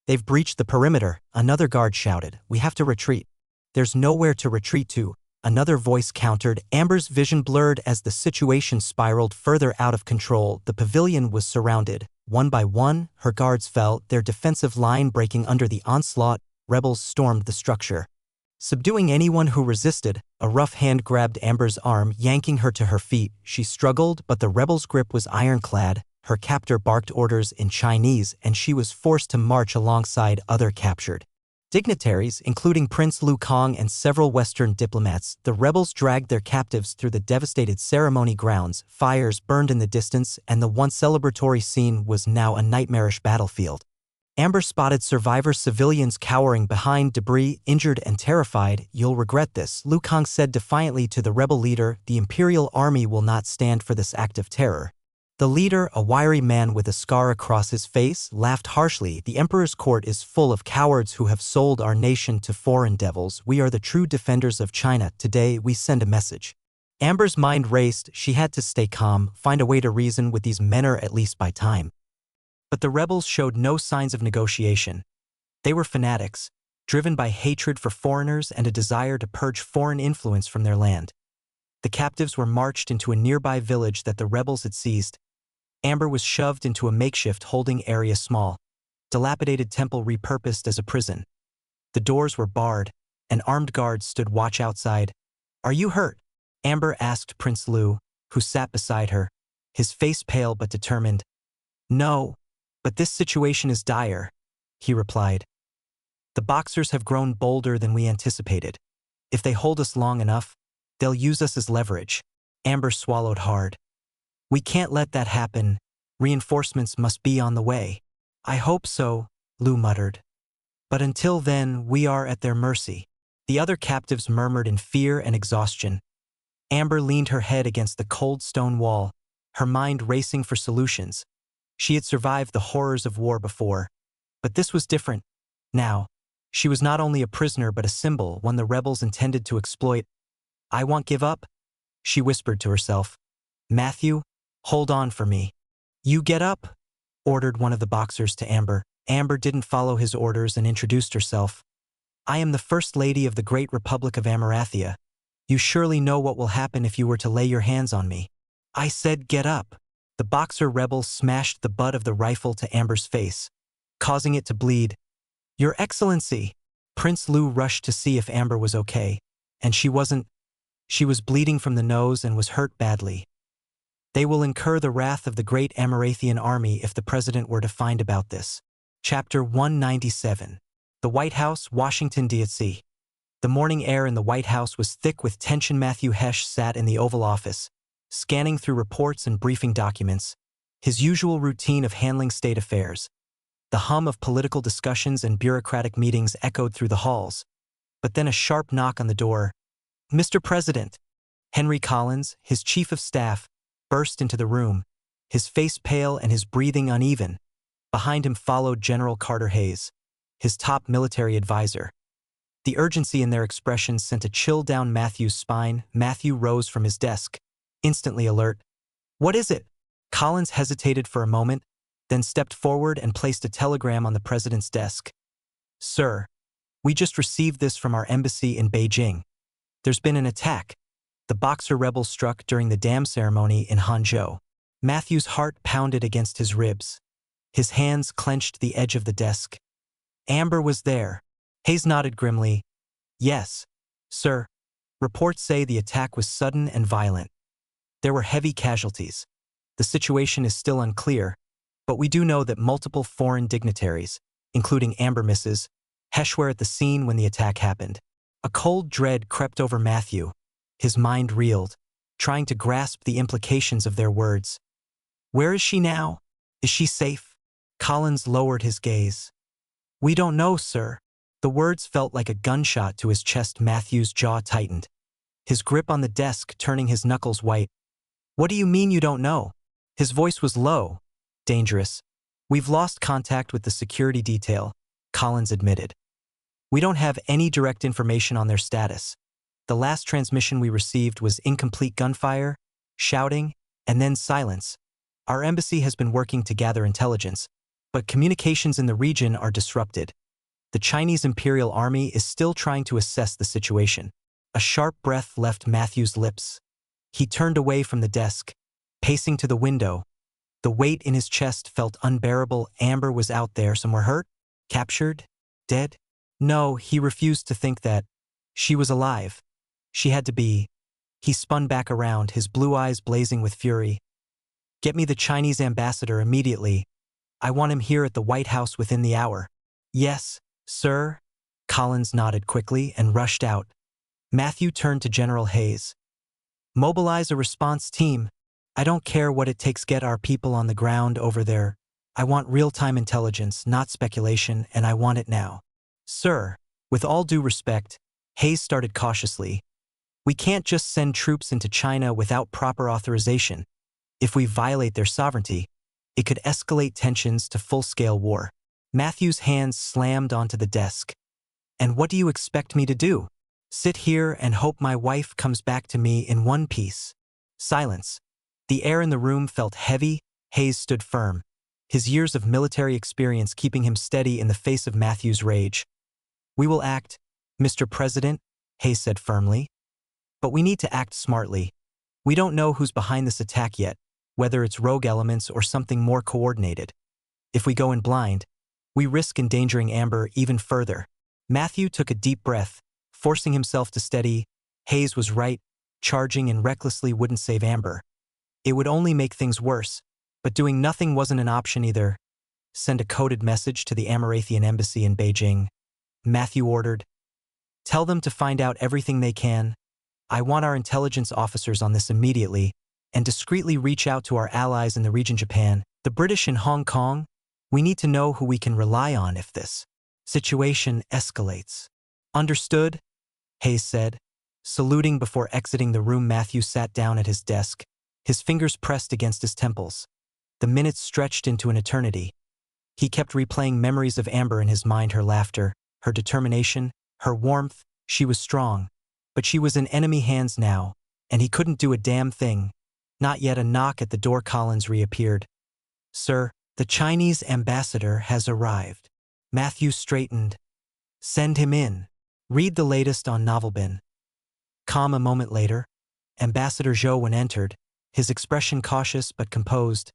They've breached the perimeter, another guard shouted. We have to retreat. There's nowhere to retreat to, another voice countered. Amber's vision blurred as the situation spiraled further out of control. The pavilion was surrounded. One by one, her guards fell, their defensive line breaking under the onslaught. Rebels stormed the structure. Subduing anyone who resisted, a rough hand grabbed Amber's arm, yanking her to her feet. She struggled, but the rebels' grip was ironclad. Her captor barked orders in Chinese, and she was forced to march alongside other captured dignitaries, including Prince Lu Kang and several Western diplomats. The rebels dragged their captives through the devastated ceremony grounds. Fires burned in the distance, and the once celebratory scene was now a nightmarish battlefield. Amber spotted survivor civilians cowering behind debris, injured and terrified. You'll regret this, Lu Kang said defiantly to the rebel leader. The Imperial Army will not stand for this act of terror. The leader, a wiry man with a scar across his face, laughed harshly. The Emperor's court is full of cowards who have sold our nation to foreign devils. We are the true defenders of China. Today, we send a message. Amber's mind raced. She had to stay calm, find a way to reason with these men, or at least buy time. But the rebels showed no signs of negotiation. They were fanatics, driven by hatred for foreigners and a desire to purge foreign influence from their land. The captives were marched into a nearby village that the rebels had seized. Amber was shoved into a makeshift holding area, small, dilapidated temple repurposed as a prison. The doors were barred, and armed guards stood watch outside. Are you hurt? Amber asked Prince Lu, who sat beside her, his face pale but determined. No, but this situation is dire, he replied. The Boxers have grown bolder than we anticipated. If they hold us long enough, they'll use us as leverage. Amber swallowed hard. We can't let that happen. Reinforcements must be on the way. I hope so, Lu muttered. But until then, we are at their mercy. The other captives murmured in fear and exhaustion. Amber leaned her head against the cold stone wall, her mind racing for solutions. She had survived the horrors of war before, but this was different. Now, she was not only a prisoner but a symbol, one the rebels intended to exploit. I won't give up, she whispered to herself. Matthew, hold on for me. You get up, ordered one of the Boxers to Amber. Amber didn't follow his orders and introduced herself. I am the First Lady of the Great Republic of Amarathia. You surely know what will happen if you were to lay your hands on me. I said get up. The Boxer rebel smashed the butt of the rifle to Amber's face, causing it to bleed. Your Excellency! Prince Lu rushed to see if Amber was okay, and she wasn't. She was bleeding from the nose and was hurt badly. They will incur the wrath of the great Amarathian army if the president were to find about this. Chapter 197. The White House, Washington, D.C. The morning air in the White House was thick with tension. Matthew Hesh sat in the Oval Office, scanning through reports and briefing documents, his usual routine of handling state affairs. The hum of political discussions and bureaucratic meetings echoed through the halls. But then a sharp knock on the door. Mr. President! Henry Collins, his chief of staff, burst into the room, his face pale and his breathing uneven. Behind him followed General Carter Hayes, his top military advisor. The urgency in their expressions sent a chill down Matthew's spine. Matthew rose from his desk, instantly alert. What is it? Collins hesitated for a moment, then stepped forward and placed a telegram on the president's desk. Sir, we just received this from our embassy in Beijing. There's been an attack. The Boxer rebels struck during the dam ceremony in Hangzhou. Matthew's heart pounded against his ribs. His hands clenched the edge of the desk. Amber was there. Hayes nodded grimly. Yes, sir. Reports say the attack was sudden and violent. There were heavy casualties. The situation is still unclear, but we do know that multiple foreign dignitaries, including Amber Mrs. Hesh, were at the scene when the attack happened. A cold dread crept over Matthew. His mind reeled, trying to grasp the implications of their words. Where is she now? Is she safe? Collins lowered his gaze. We don't know, sir. The words felt like a gunshot to his chest. Matthew's jaw tightened, his grip on the desk turning his knuckles white. What do you mean you don't know? His voice was low, dangerous. We've lost contact with the security detail, Collins admitted. We don't have any direct information on their status. The last transmission we received was incomplete gunfire, shouting, and then silence. Our embassy has been working to gather intelligence, but communications in the region are disrupted. The Chinese Imperial Army is still trying to assess the situation. A sharp breath left Matthew's lips. He turned away from the desk, pacing to the window. The weight in his chest felt unbearable. Amber was out there somewhere, hurt, captured, dead? No, he refused to think that. She was alive. She had to be. He spun back around, his blue eyes blazing with fury. Get me the Chinese ambassador immediately. I want him here at the White House within the hour. Yes, sir. Collins nodded quickly and rushed out. Matthew turned to General Hayes. Mobilize a response team. I don't care what it takes. Get our people on the ground over there. I want real-time intelligence, not speculation, and I want it now. Sir, with all due respect, Hayes started cautiously. We can't just send troops into China without proper authorization. If we violate their sovereignty, it could escalate tensions to full-scale war. Matthew's hands slammed onto the desk. And what do you expect me to do? Sit here and hope my wife comes back to me in one piece? Silence. The air in the room felt heavy. Hayes stood firm, his years of military experience keeping him steady in the face of Matthew's rage. We will act, Mr. President, Hayes said firmly. But we need to act smartly. We don't know who's behind this attack yet, whether it's rogue elements or something more coordinated. If we go in blind, we risk endangering Amber even further. Matthew took a deep breath, forcing himself to steady. Hayes was right. Charging in recklessly wouldn't save Amber. It would only make things worse, but doing nothing wasn't an option either. Send a coded message to the Amarathian embassy in Beijing, Matthew ordered. Tell them to find out everything they can. I want our intelligence officers on this immediately, and discreetly reach out to our allies in the region, Japan, the British in Hong Kong. We need to know who we can rely on if this situation escalates. Understood? Hayes said. Saluting before exiting the room, Matthew sat down at his desk, his fingers pressed against his temples. The minutes stretched into an eternity. He kept replaying memories of Amber in his mind, her laughter, her determination, her warmth. She was strong, but she was in enemy hands now, and he couldn't do a damn thing. Not yet. A knock at the door. Collins reappeared. Sir, the Chinese ambassador has arrived. Matthew straightened. Send him in. Read the latest on Novelbin. Calm. A moment later, Ambassador Zhou entered, his expression cautious but composed.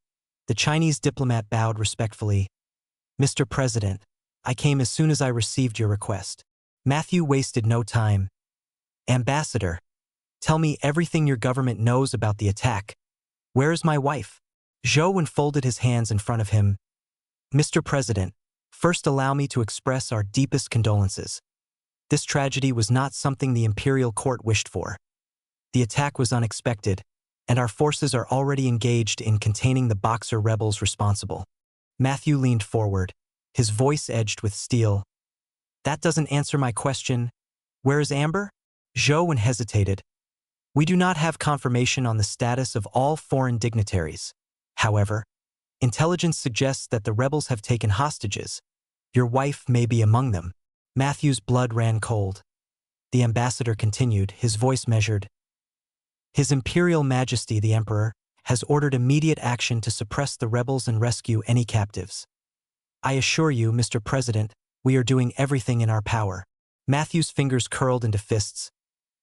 The Chinese diplomat bowed respectfully. Mr. President, I came as soon as I received your request. Matthew wasted no time. Ambassador, tell me everything your government knows about the attack. Where is my wife? Zhou unfolded his hands in front of him. Mr. President, first allow me to express our deepest condolences. This tragedy was not something the imperial court wished for. The attack was unexpected, and our forces are already engaged in containing the Boxer rebels responsible. Matthew leaned forward, his voice edged with steel. That doesn't answer my question. Where is Amber? Zhou hesitated. We do not have confirmation on the status of all foreign dignitaries. However, intelligence suggests that the rebels have taken hostages. Your wife may be among them. Matthew's blood ran cold. The ambassador continued, his voice measured. His Imperial Majesty the Emperor has ordered immediate action to suppress the rebels and rescue any captives. I assure you, Mr. President, we are doing everything in our power. Matthew's fingers curled into fists.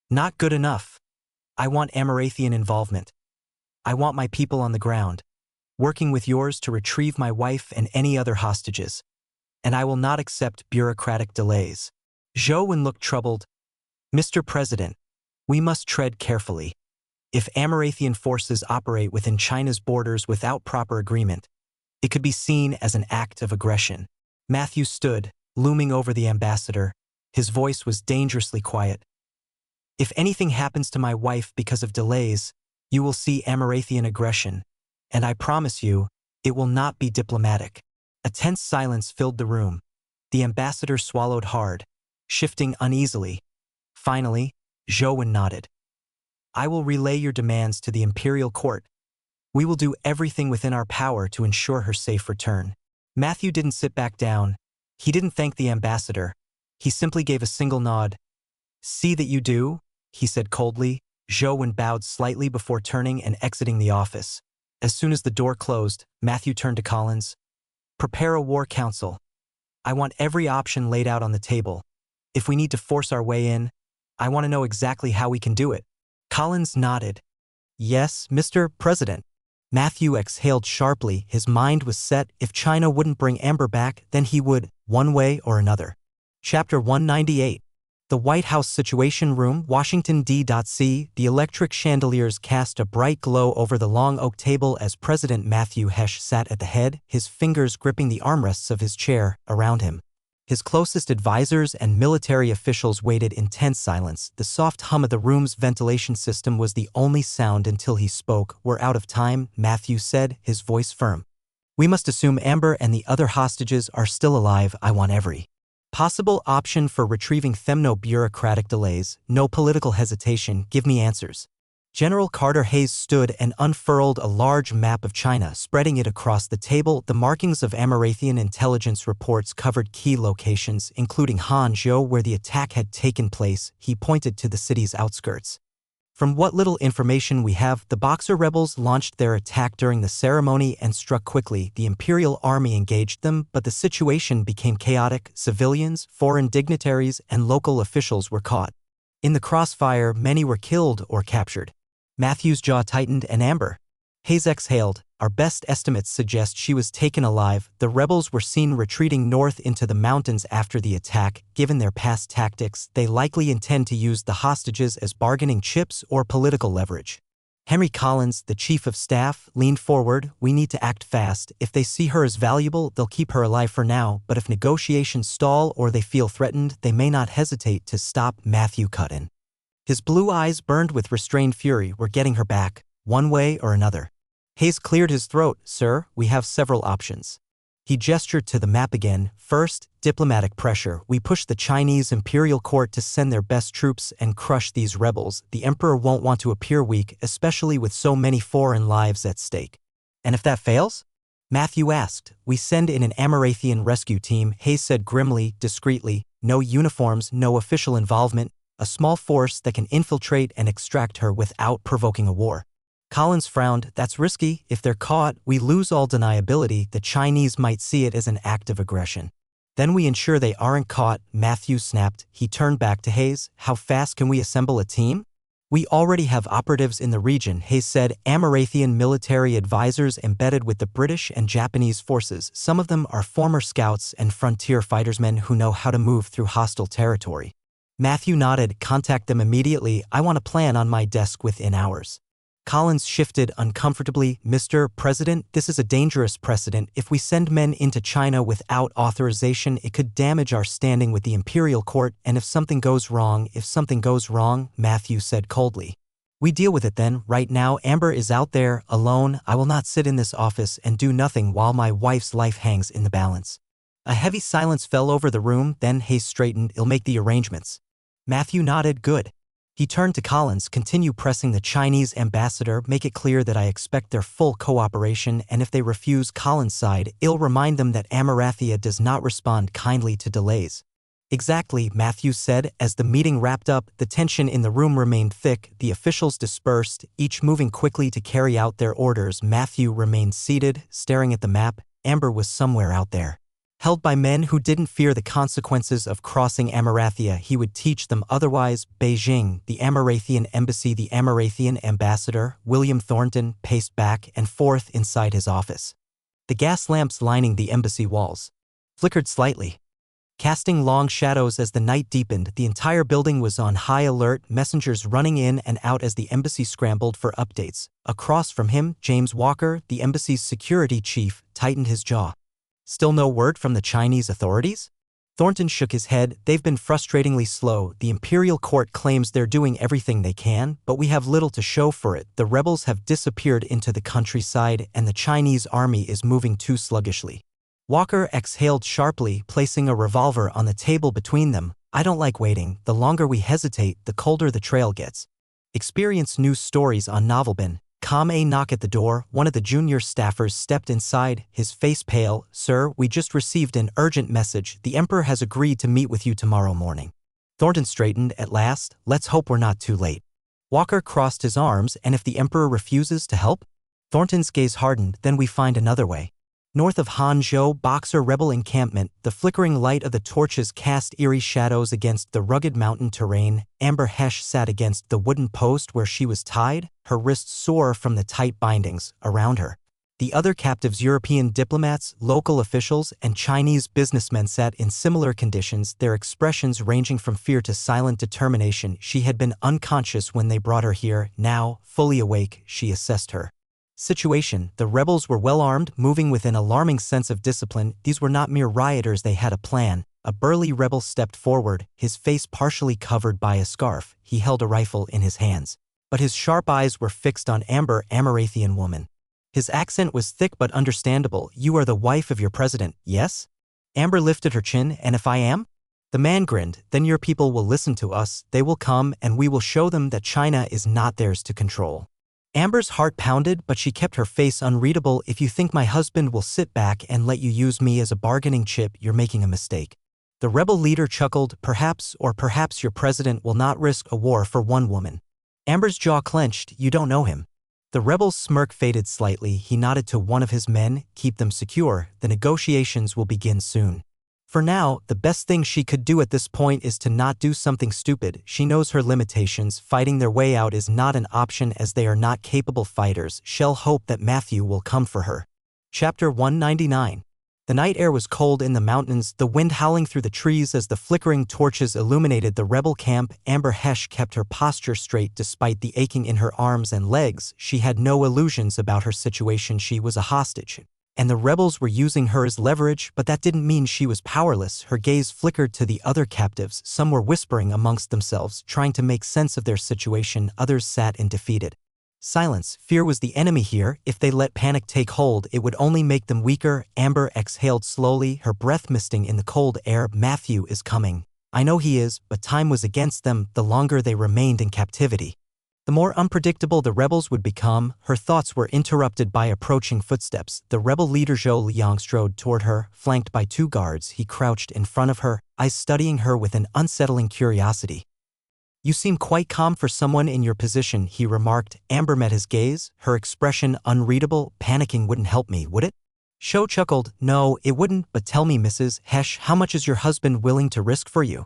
Not good enough. I want Amarathian involvement. I want my people on the ground, working with yours to retrieve my wife and any other hostages. And I will not accept bureaucratic delays. Zhou looked troubled. Mr. President, we must tread carefully. If Amarathian forces operate within China's borders without proper agreement, it could be seen as an act of aggression. Matthew stood, looming over the ambassador. His voice was dangerously quiet. If anything happens to my wife because of delays, you will see Amarathian aggression, and I promise you, it will not be diplomatic. A tense silence filled the room. The ambassador swallowed hard, shifting uneasily. Finally, Zhou nodded. I will relay your demands to the imperial court. We will do everything within our power to ensure her safe return. Matthew didn't sit back down. He didn't thank the ambassador. He simply gave a single nod. See that you do, he said coldly. Zhou bowed slightly before turning and exiting the office. As soon as the door closed, Matthew turned to Collins. Prepare a war council. I want every option laid out on the table. If we need to force our way in, I want to know exactly how we can do it. Collins nodded. Yes, Mr. President. Matthew exhaled sharply. His mind was set. If China wouldn't bring Amber back, then he would, one way or another. Chapter 198. The White House Situation Room, Washington, D.C. The electric chandeliers cast a bright glow over the long oak table as President Matthew Hesh sat at the head, his fingers gripping the armrests of his chair. Around him, his closest advisors and military officials waited in tense silence. The soft hum of the room's ventilation system was the only sound until he spoke. We're out of time, Matthew said, his voice firm. We must assume Amber and the other hostages are still alive. I want every possible option for retrieving them. No bureaucratic delays, no political hesitation. Give me answers. General Carter Hayes stood and unfurled a large map of China, spreading it across the table. The markings of Amarathian intelligence reports covered key locations, including Hangzhou, where the attack had taken place. He pointed to the city's outskirts. From what little information we have, the Boxer rebels launched their attack during the ceremony and struck quickly. The Imperial Army engaged them, but the situation became chaotic. Civilians, foreign dignitaries, and local officials were caught in the crossfire. Many were killed or captured. Matthew's jaw tightened. And Amber? Hayes exhaled. Our best estimates suggest she was taken alive. The rebels were seen retreating north into the mountains after the attack. Given their past tactics, they likely intend to use the hostages as bargaining chips or political leverage. Henry Collins, the chief of staff, leaned forward. We need to act fast. If they see her as valuable, they'll keep her alive for now, but if negotiations stall or they feel threatened, they may not hesitate to stop. Matthew cut in. His blue eyes burned with restrained fury. We're getting her back, one way or another. Hayes cleared his throat. Sir, we have several options. He gestured to the map again. First, diplomatic pressure. We push the Chinese imperial court to send their best troops and crush these rebels. The emperor won't want to appear weak, especially with so many foreign lives at stake. And if that fails? Matthew asked. We send in an Amarathian rescue team, Hayes said grimly, discreetly. No uniforms, no official involvement. A small force that can infiltrate and extract her without provoking a war. Collins frowned. That's risky. If they're caught, we lose all deniability. The Chinese might see it as an act of aggression. Then we ensure they aren't caught. Matthew snapped. He turned back to Hayes. How fast can we assemble a team? We already have operatives in the region, Hayes said. Amarathian military advisors embedded with the British and Japanese forces. Some of them are former scouts and frontier fightersmen who know how to move through hostile territory. Matthew nodded. Contact them immediately. I want a plan on my desk within hours. Collins shifted uncomfortably. Mr. President, this is a dangerous precedent. If we send men into China without authorization, it could damage our standing with the imperial court. And if something goes wrong, Matthew said coldly. We deal with it then. Right now, Amber is out there, alone. I will not sit in this office and do nothing while my wife's life hangs in the balance. A heavy silence fell over the room. Then Hayes straightened. I'll make the arrangements. Matthew nodded. Good. He turned to Collins. Continue pressing the Chinese ambassador. Make it clear that I expect their full cooperation, and if they refuse, Collins sighed, I'll remind them that Amarathia does not respond kindly to delays. Exactly, Matthew said. As the meeting wrapped up, the tension in the room remained thick. The officials dispersed, each moving quickly to carry out their orders. Matthew remained seated, staring at the map. Amber was somewhere out there, held by men who didn't fear the consequences of crossing Amarathia. He would teach them otherwise. Beijing, the Amarathian embassy. The Amarathian ambassador, William Thornton, paced back and forth inside his office. The gas lamps lining the embassy walls flickered slightly, casting long shadows as the night deepened. The entire building was on high alert, messengers running in and out as the embassy scrambled for updates. Across from him, James Walker, the embassy's security chief, tightened his jaw. Still no word from the Chinese authorities? Thornton shook his head. They've been frustratingly slow. The imperial court claims they're doing everything they can, but we have little to show for it. The rebels have disappeared into the countryside, and the Chinese army is moving too sluggishly. Walker exhaled sharply, placing a revolver on the table between them. I don't like waiting. The longer we hesitate, the colder the trail gets. Experience news stories on Novelbin. A knock at the door. One of the junior staffers stepped inside, his face pale. Sir, we just received an urgent message. The Emperor has agreed to meet with you tomorrow morning. Thornton straightened at last. Let's hope we're not too late. Walker crossed his arms. And if the Emperor refuses to help? Thornton's gaze hardened. Then we find another way. North of Hanzhou, Boxer rebel encampment, the flickering light of the torches cast eerie shadows against the rugged mountain terrain. Amber Hesh sat against the wooden post where she was tied, her wrists sore from the tight bindings around her. The other captives, European diplomats, local officials, and Chinese businessmen, sat in similar conditions, their expressions ranging from fear to silent determination. She had been unconscious when they brought her here. Now, fully awake, she assessed her situation. The rebels were well armed, moving with an alarming sense of discipline. These were not mere rioters, they had a plan. A burly rebel stepped forward, his face partially covered by a scarf. He held a rifle in his hands, but his sharp eyes were fixed on Amber, Amarathian woman. His accent was thick but understandable. You are the wife of your president, yes? Amber lifted her chin. And if I am? The man grinned. Then your people will listen to us. They will come, and we will show them that China is not theirs to control. Amber's heart pounded, but she kept her face unreadable. If you think my husband will sit back and let you use me as a bargaining chip, you're making a mistake. The rebel leader chuckled. Perhaps your president will not risk a war for one woman. Amber's jaw clenched. You don't know him. The rebel's smirk faded slightly. He nodded to one of his men. Keep them secure. The negotiations will begin soon. For now, the best thing she could do at this point is to not do something stupid. She knows her limitations. Fighting their way out is not an option as they are not capable fighters. She'll hope that Matthew will come for her. Chapter 199. The night air was cold in the mountains, the wind howling through the trees as the flickering torches illuminated the rebel camp. Amber Hesh kept her posture straight despite the aching in her arms and legs. She had no illusions about her situation. She was a hostage, and the rebels were using her as leverage, but that didn't mean she was powerless. Her gaze flickered to the other captives. Some were whispering amongst themselves, trying to make sense of their situation. Others sat in defeated silence. Fear was the enemy here. If they let panic take hold, it would only make them weaker. Amber exhaled slowly, her breath misting in the cold air. Matthew is coming. I know he is, but time was against them. The longer they remained in captivity, the more unpredictable the rebels would become. Her thoughts were interrupted by approaching footsteps. The rebel leader Zhou Liang strode toward her, flanked by two guards. He crouched in front of her, eyes studying her with an unsettling curiosity. You seem quite calm for someone in your position, he remarked. Amber met his gaze, her expression unreadable. Panicking wouldn't help me, would it? Zhou chuckled. No, it wouldn't, but tell me, Mrs. Hesh, how much is your husband willing to risk for you?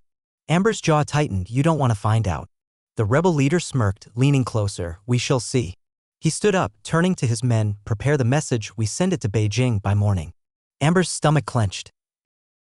Amber's jaw tightened. You don't want to find out. The rebel leader smirked, leaning closer. We shall see. He stood up, turning to his men. Prepare the message. We send it to Beijing by morning. Amber's stomach clenched.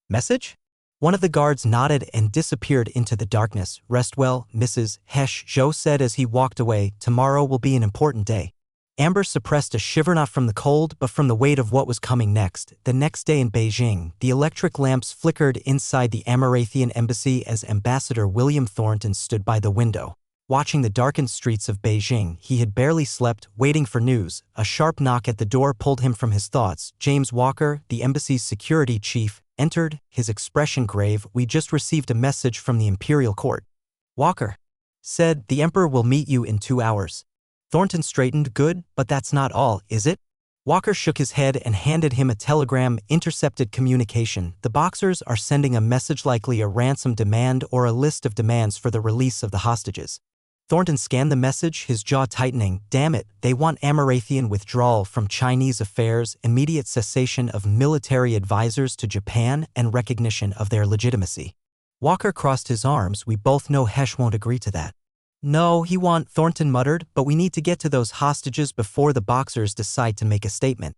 Message? One of the guards nodded and disappeared into the darkness. Rest well, Mrs. Hesh, Zhou said as he walked away. Tomorrow will be an important day. Amber suppressed a shiver, not from the cold, but from the weight of what was coming next. The next day in Beijing, the electric lamps flickered inside the Amarathian embassy as Ambassador William Thornton stood by the window, watching the darkened streets of Beijing. He had barely slept, waiting for news. A sharp knock at the door pulled him from his thoughts. James Walker, the embassy's security chief, entered, his expression grave. We just received a message from the imperial court. Walker said, the Emperor will meet you in 2 hours. Thornton straightened. Good, but that's not all, is it? Walker shook his head and handed him a telegram. Intercepted communication. The Boxers are sending a message, likely a ransom demand or a list of demands for the release of the hostages. Thornton scanned the message, his jaw tightening. Damn it, they want Amarathian withdrawal from Chinese affairs, immediate cessation of military advisors to Japan, and recognition of their legitimacy. Walker crossed his arms. We both know Hesh won't agree to that. No, he won't, Thornton muttered, but we need to get to those hostages before the Boxers decide to make a statement.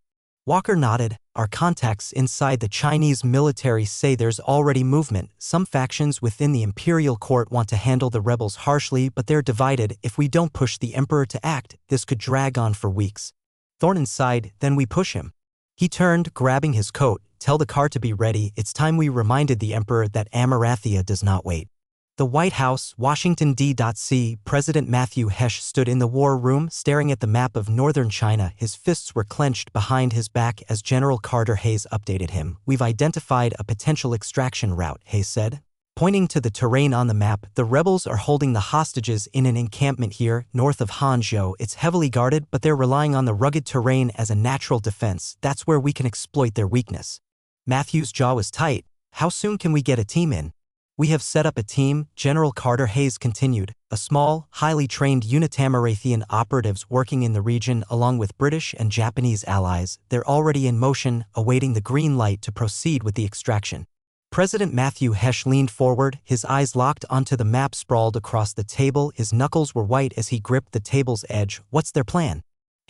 Walker nodded. Our contacts inside the Chinese military say there's already movement. Some factions within the imperial court want to handle the rebels harshly, but they're divided. If we don't push the emperor to act, this could drag on for weeks. Thornton sighed. Then we push him. He turned, grabbing his coat. Tell the car to be ready. It's time we reminded the emperor that Amarathia does not wait. The White House, Washington, D.C. President Matthew Hesh stood in the war room, staring at the map of northern China. His fists were clenched behind his back as General Carter Hayes updated him. We've identified a potential extraction route, Hayes said. Pointing to the terrain on the map, the rebels are holding the hostages in an encampment here, north of Hangzhou. It's heavily guarded, but they're relying on the rugged terrain as a natural defense. That's where we can exploit their weakness. Matthew's jaw was tight. How soon can we get a team in? We have set up a team, General Carter Hayes continued, a small, highly trained unit Amarathian operatives working in the region along with British and Japanese allies. They're already in motion, awaiting the green light to proceed with the extraction. President Matthew Hesh leaned forward, his eyes locked onto the map sprawled across the table. His knuckles were white as he gripped the table's edge. What's their plan?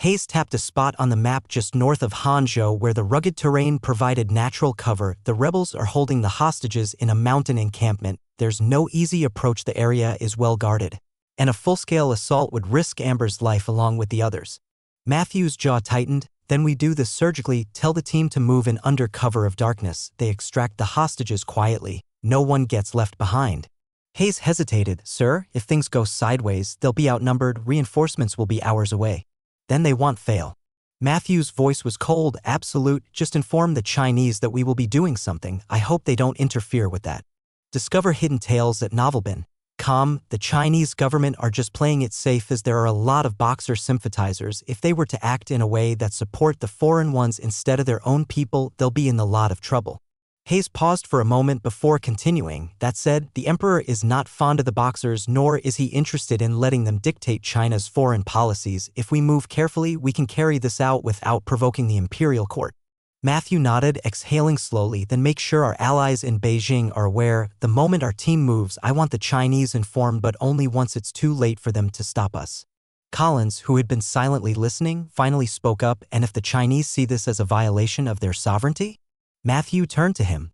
Hayes tapped a spot on the map just north of Hangzhou where the rugged terrain provided natural cover. The rebels are holding the hostages in a mountain encampment. There's no easy approach. The area is well guarded, and a full-scale assault would risk Amber's life along with the others. Matthew's jaw tightened. Then we do this surgically. Tell the team to move in under cover of darkness. They extract the hostages quietly. No one gets left behind. Hayes hesitated. Sir, if things go sideways, they'll be outnumbered. Reinforcements will be hours away. Then they won't fail. Matthew's voice was cold. Absolute. Just inform the Chinese that we will be doing something. I hope they don't interfere with that. Discover hidden tales at Novelbin. The Chinese government are just playing it safe as there are a lot of Boxer sympathizers. If they were to act in a way that support the foreign ones instead of their own people, they'll be in a lot of trouble. Hayes paused for a moment before continuing. That said, the emperor is not fond of the Boxers, nor is he interested in letting them dictate China's foreign policies. If we move carefully, we can carry this out without provoking the imperial court. Matthew nodded, exhaling slowly. Then make sure our allies in Beijing are aware. The moment our team moves, I want the Chinese informed, but only once it's too late for them to stop us. Collins, who had been silently listening, finally spoke up. And if the Chinese see this as a violation of their sovereignty? Matthew turned to him.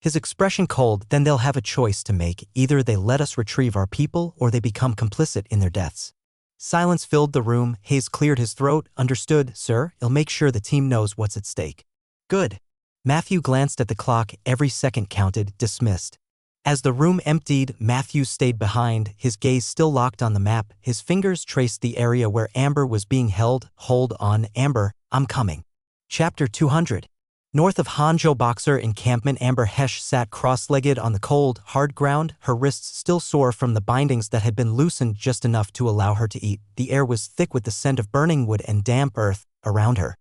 His expression cold. Then they'll have a choice to make. Either they let us retrieve our people, or they become complicit in their deaths. Silence filled the room. Hayes cleared his throat. Understood, sir. I'll make sure the team knows what's at stake. Good. Matthew glanced at the clock. Every second counted. Dismissed. As the room emptied, Matthew stayed behind, his gaze still locked on the map. His fingers traced the area where Amber was being held. Hold on, Amber, I'm coming. Chapter 200. North of Hangzhou Boxer encampment, Amber Hesh sat cross-legged on the cold, hard ground, her wrists still sore from the bindings that had been loosened just enough to allow her to eat. The air was thick with the scent of burning wood and damp earth around her.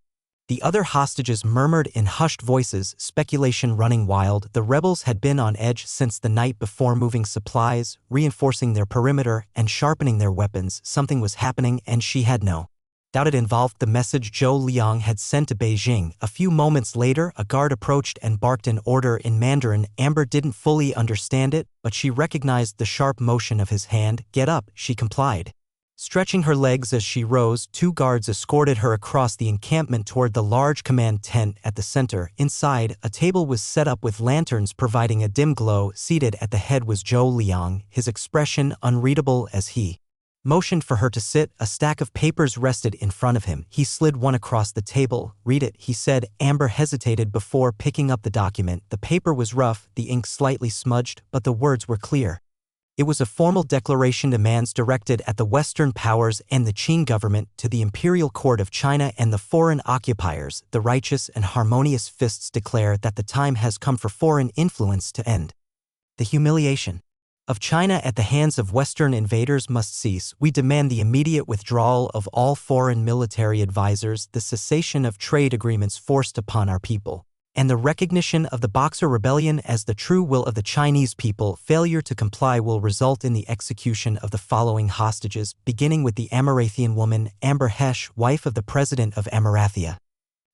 The other hostages murmured in hushed voices, speculation running wild. The rebels had been on edge since the night before, moving supplies, reinforcing their perimeter, and sharpening their weapons. Something was happening, and she had no doubt it involved the message Zhou Liang had sent to Beijing. A few moments later, a guard approached and barked an order in Mandarin. Amber didn't fully understand it, but she recognized the sharp motion of his hand. Get up, she complied. Stretching her legs as she rose, two guards escorted her across the encampment toward the large command tent at the center. Inside, a table was set up with lanterns providing a dim glow. Seated at the head was Zhou Liang, his expression unreadable as he motioned for her to sit. A stack of papers rested in front of him. He slid one across the table. Read it, he said. Amber hesitated before picking up the document. The paper was rough, the ink slightly smudged, but the words were clear. It was a formal declaration, demands directed at the Western powers and the Qing government, to the Imperial Court of China and the foreign occupiers. The righteous and harmonious fists declare that the time has come for foreign influence to end. The humiliation of China at the hands of Western invaders must cease. We demand the immediate withdrawal of all foreign military advisors, the cessation of trade agreements forced upon our people, and the recognition of the Boxer Rebellion as the true will of the Chinese people. Failure to comply will result in the execution of the following hostages, beginning with the Amarathian woman, Amber Hesh, wife of the president of Amarathia.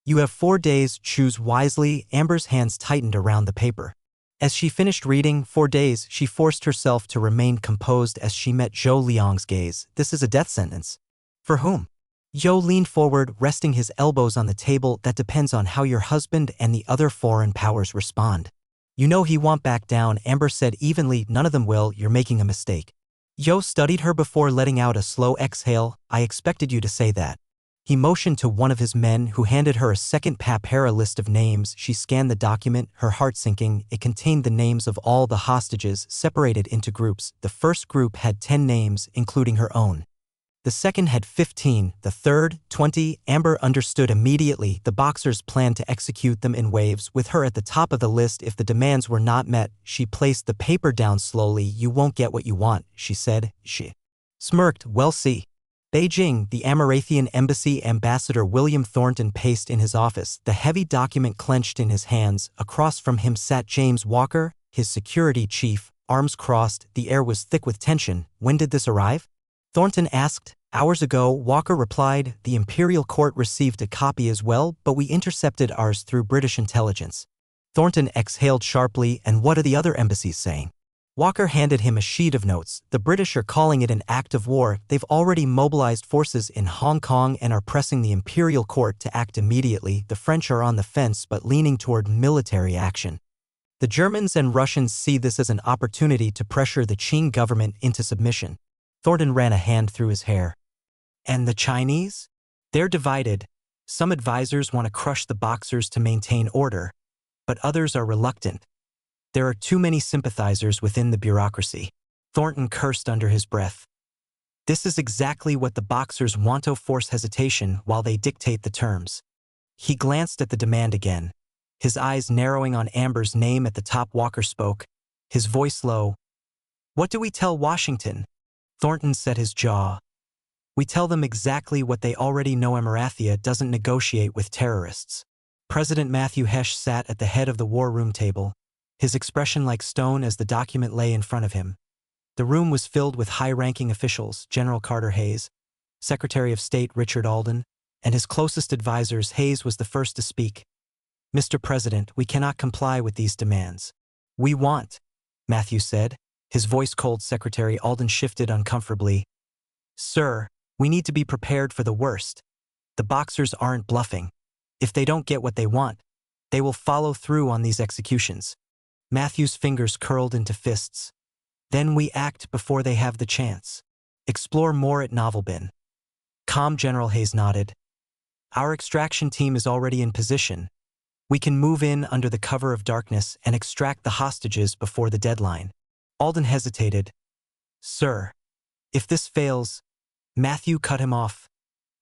You have 4 days, choose wisely. Amber's hands tightened around the paper. As she finished reading, 4 days, she forced herself to remain composed as she met Zhou Liang's gaze. This is a death sentence. For whom? Yo leaned forward, resting his elbows on the table. That depends on how your husband and the other foreign powers respond. You know he won't back down, Amber said evenly. None of them will, you're making a mistake. Yo studied her before letting out a slow exhale. I expected you to say that. He motioned to one of his men who handed her a second papera list of names. She scanned the document, her heart sinking. It contained the names of all the hostages, separated into groups. The first group had 10 names, including her own. The second had 15, the third, 20. Amber understood immediately. The Boxers planned to execute them in waves, with her at the top of the list if the demands were not met. She placed the paper down slowly. You won't get what you want, she said. She smirked. Well, see. Beijing, the Amarathian Embassy Ambassador William Thornton paced in his office, the heavy document clenched in his hands. Across from him sat James Walker, his security chief, arms crossed. The air was thick with tension. When did this arrive? Thornton asked. Hours ago, Walker replied. The Imperial Court received a copy as well, but we intercepted ours through British intelligence. Thornton exhaled sharply. And what are the other embassies saying? Walker handed him a sheet of notes. The British are calling it an act of war. They've already mobilized forces in Hong Kong and are pressing the Imperial Court to act immediately. The French are on the fence but leaning toward military action. The Germans and Russians see this as an opportunity to pressure the Qing government into submission. Thornton ran a hand through his hair. And the Chinese? They're divided. Some advisors want to crush the Boxers to maintain order, but others are reluctant. There are too many sympathizers within the bureaucracy. Thornton cursed under his breath. This is exactly what the Boxers want to force hesitation while they dictate the terms. He glanced at the demand again, his eyes narrowing on Amber's name at the top. Walker spoke, his voice low. What do we tell Washington? Thornton set his jaw. We tell them exactly what they already know. Amarathia doesn't negotiate with terrorists. President Matthew Hesh sat at the head of the war room table, his expression like stone as the document lay in front of him. The room was filled with high-ranking officials, General Carter Hayes, Secretary of State Richard Alden, and his closest advisors. Hayes was the first to speak. Mr. President, we cannot comply with these demands. We want, Matthew said, his voice cold. Secretary Alden shifted uncomfortably. Sir, we need to be prepared for the worst. The Boxers aren't bluffing. If they don't get what they want, they will follow through on these executions. Matthew's fingers curled into fists. Then we act before they have the chance. Explore more at Novelbin. Calm. General Hayes nodded. Our extraction team is already in position. We can move in under the cover of darkness and extract the hostages before the deadline. Alden hesitated. Sir, if this fails, Matthew cut him off.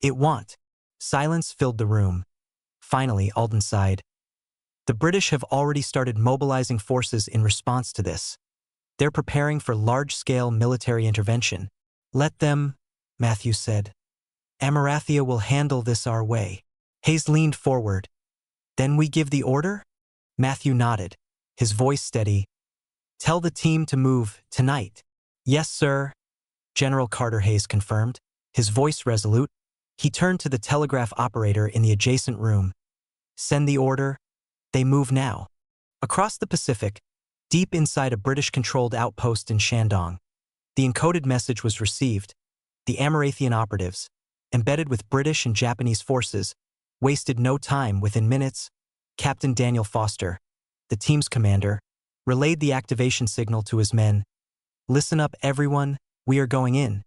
It won't. Silence filled the room. Finally, Alden sighed. The British have already started mobilizing forces in response to this. They're preparing for large-scale military intervention. Let them, Matthew said. Amarathia will handle this our way. Hayes leaned forward. Then we give the order? Matthew nodded, his voice steady. Tell the team to move tonight. Yes, sir. General Carter Hayes confirmed, his voice resolute. He turned to the telegraph operator in the adjacent room. Send the order. They move now. Across the Pacific, deep inside a British-controlled outpost in Shandong, the encoded message was received. The Amarathian operatives, embedded with British and Japanese forces, wasted no time. Within minutes, Captain Daniel Foster, the team's commander, relayed the activation signal to his men. Listen up, everyone, we are going in.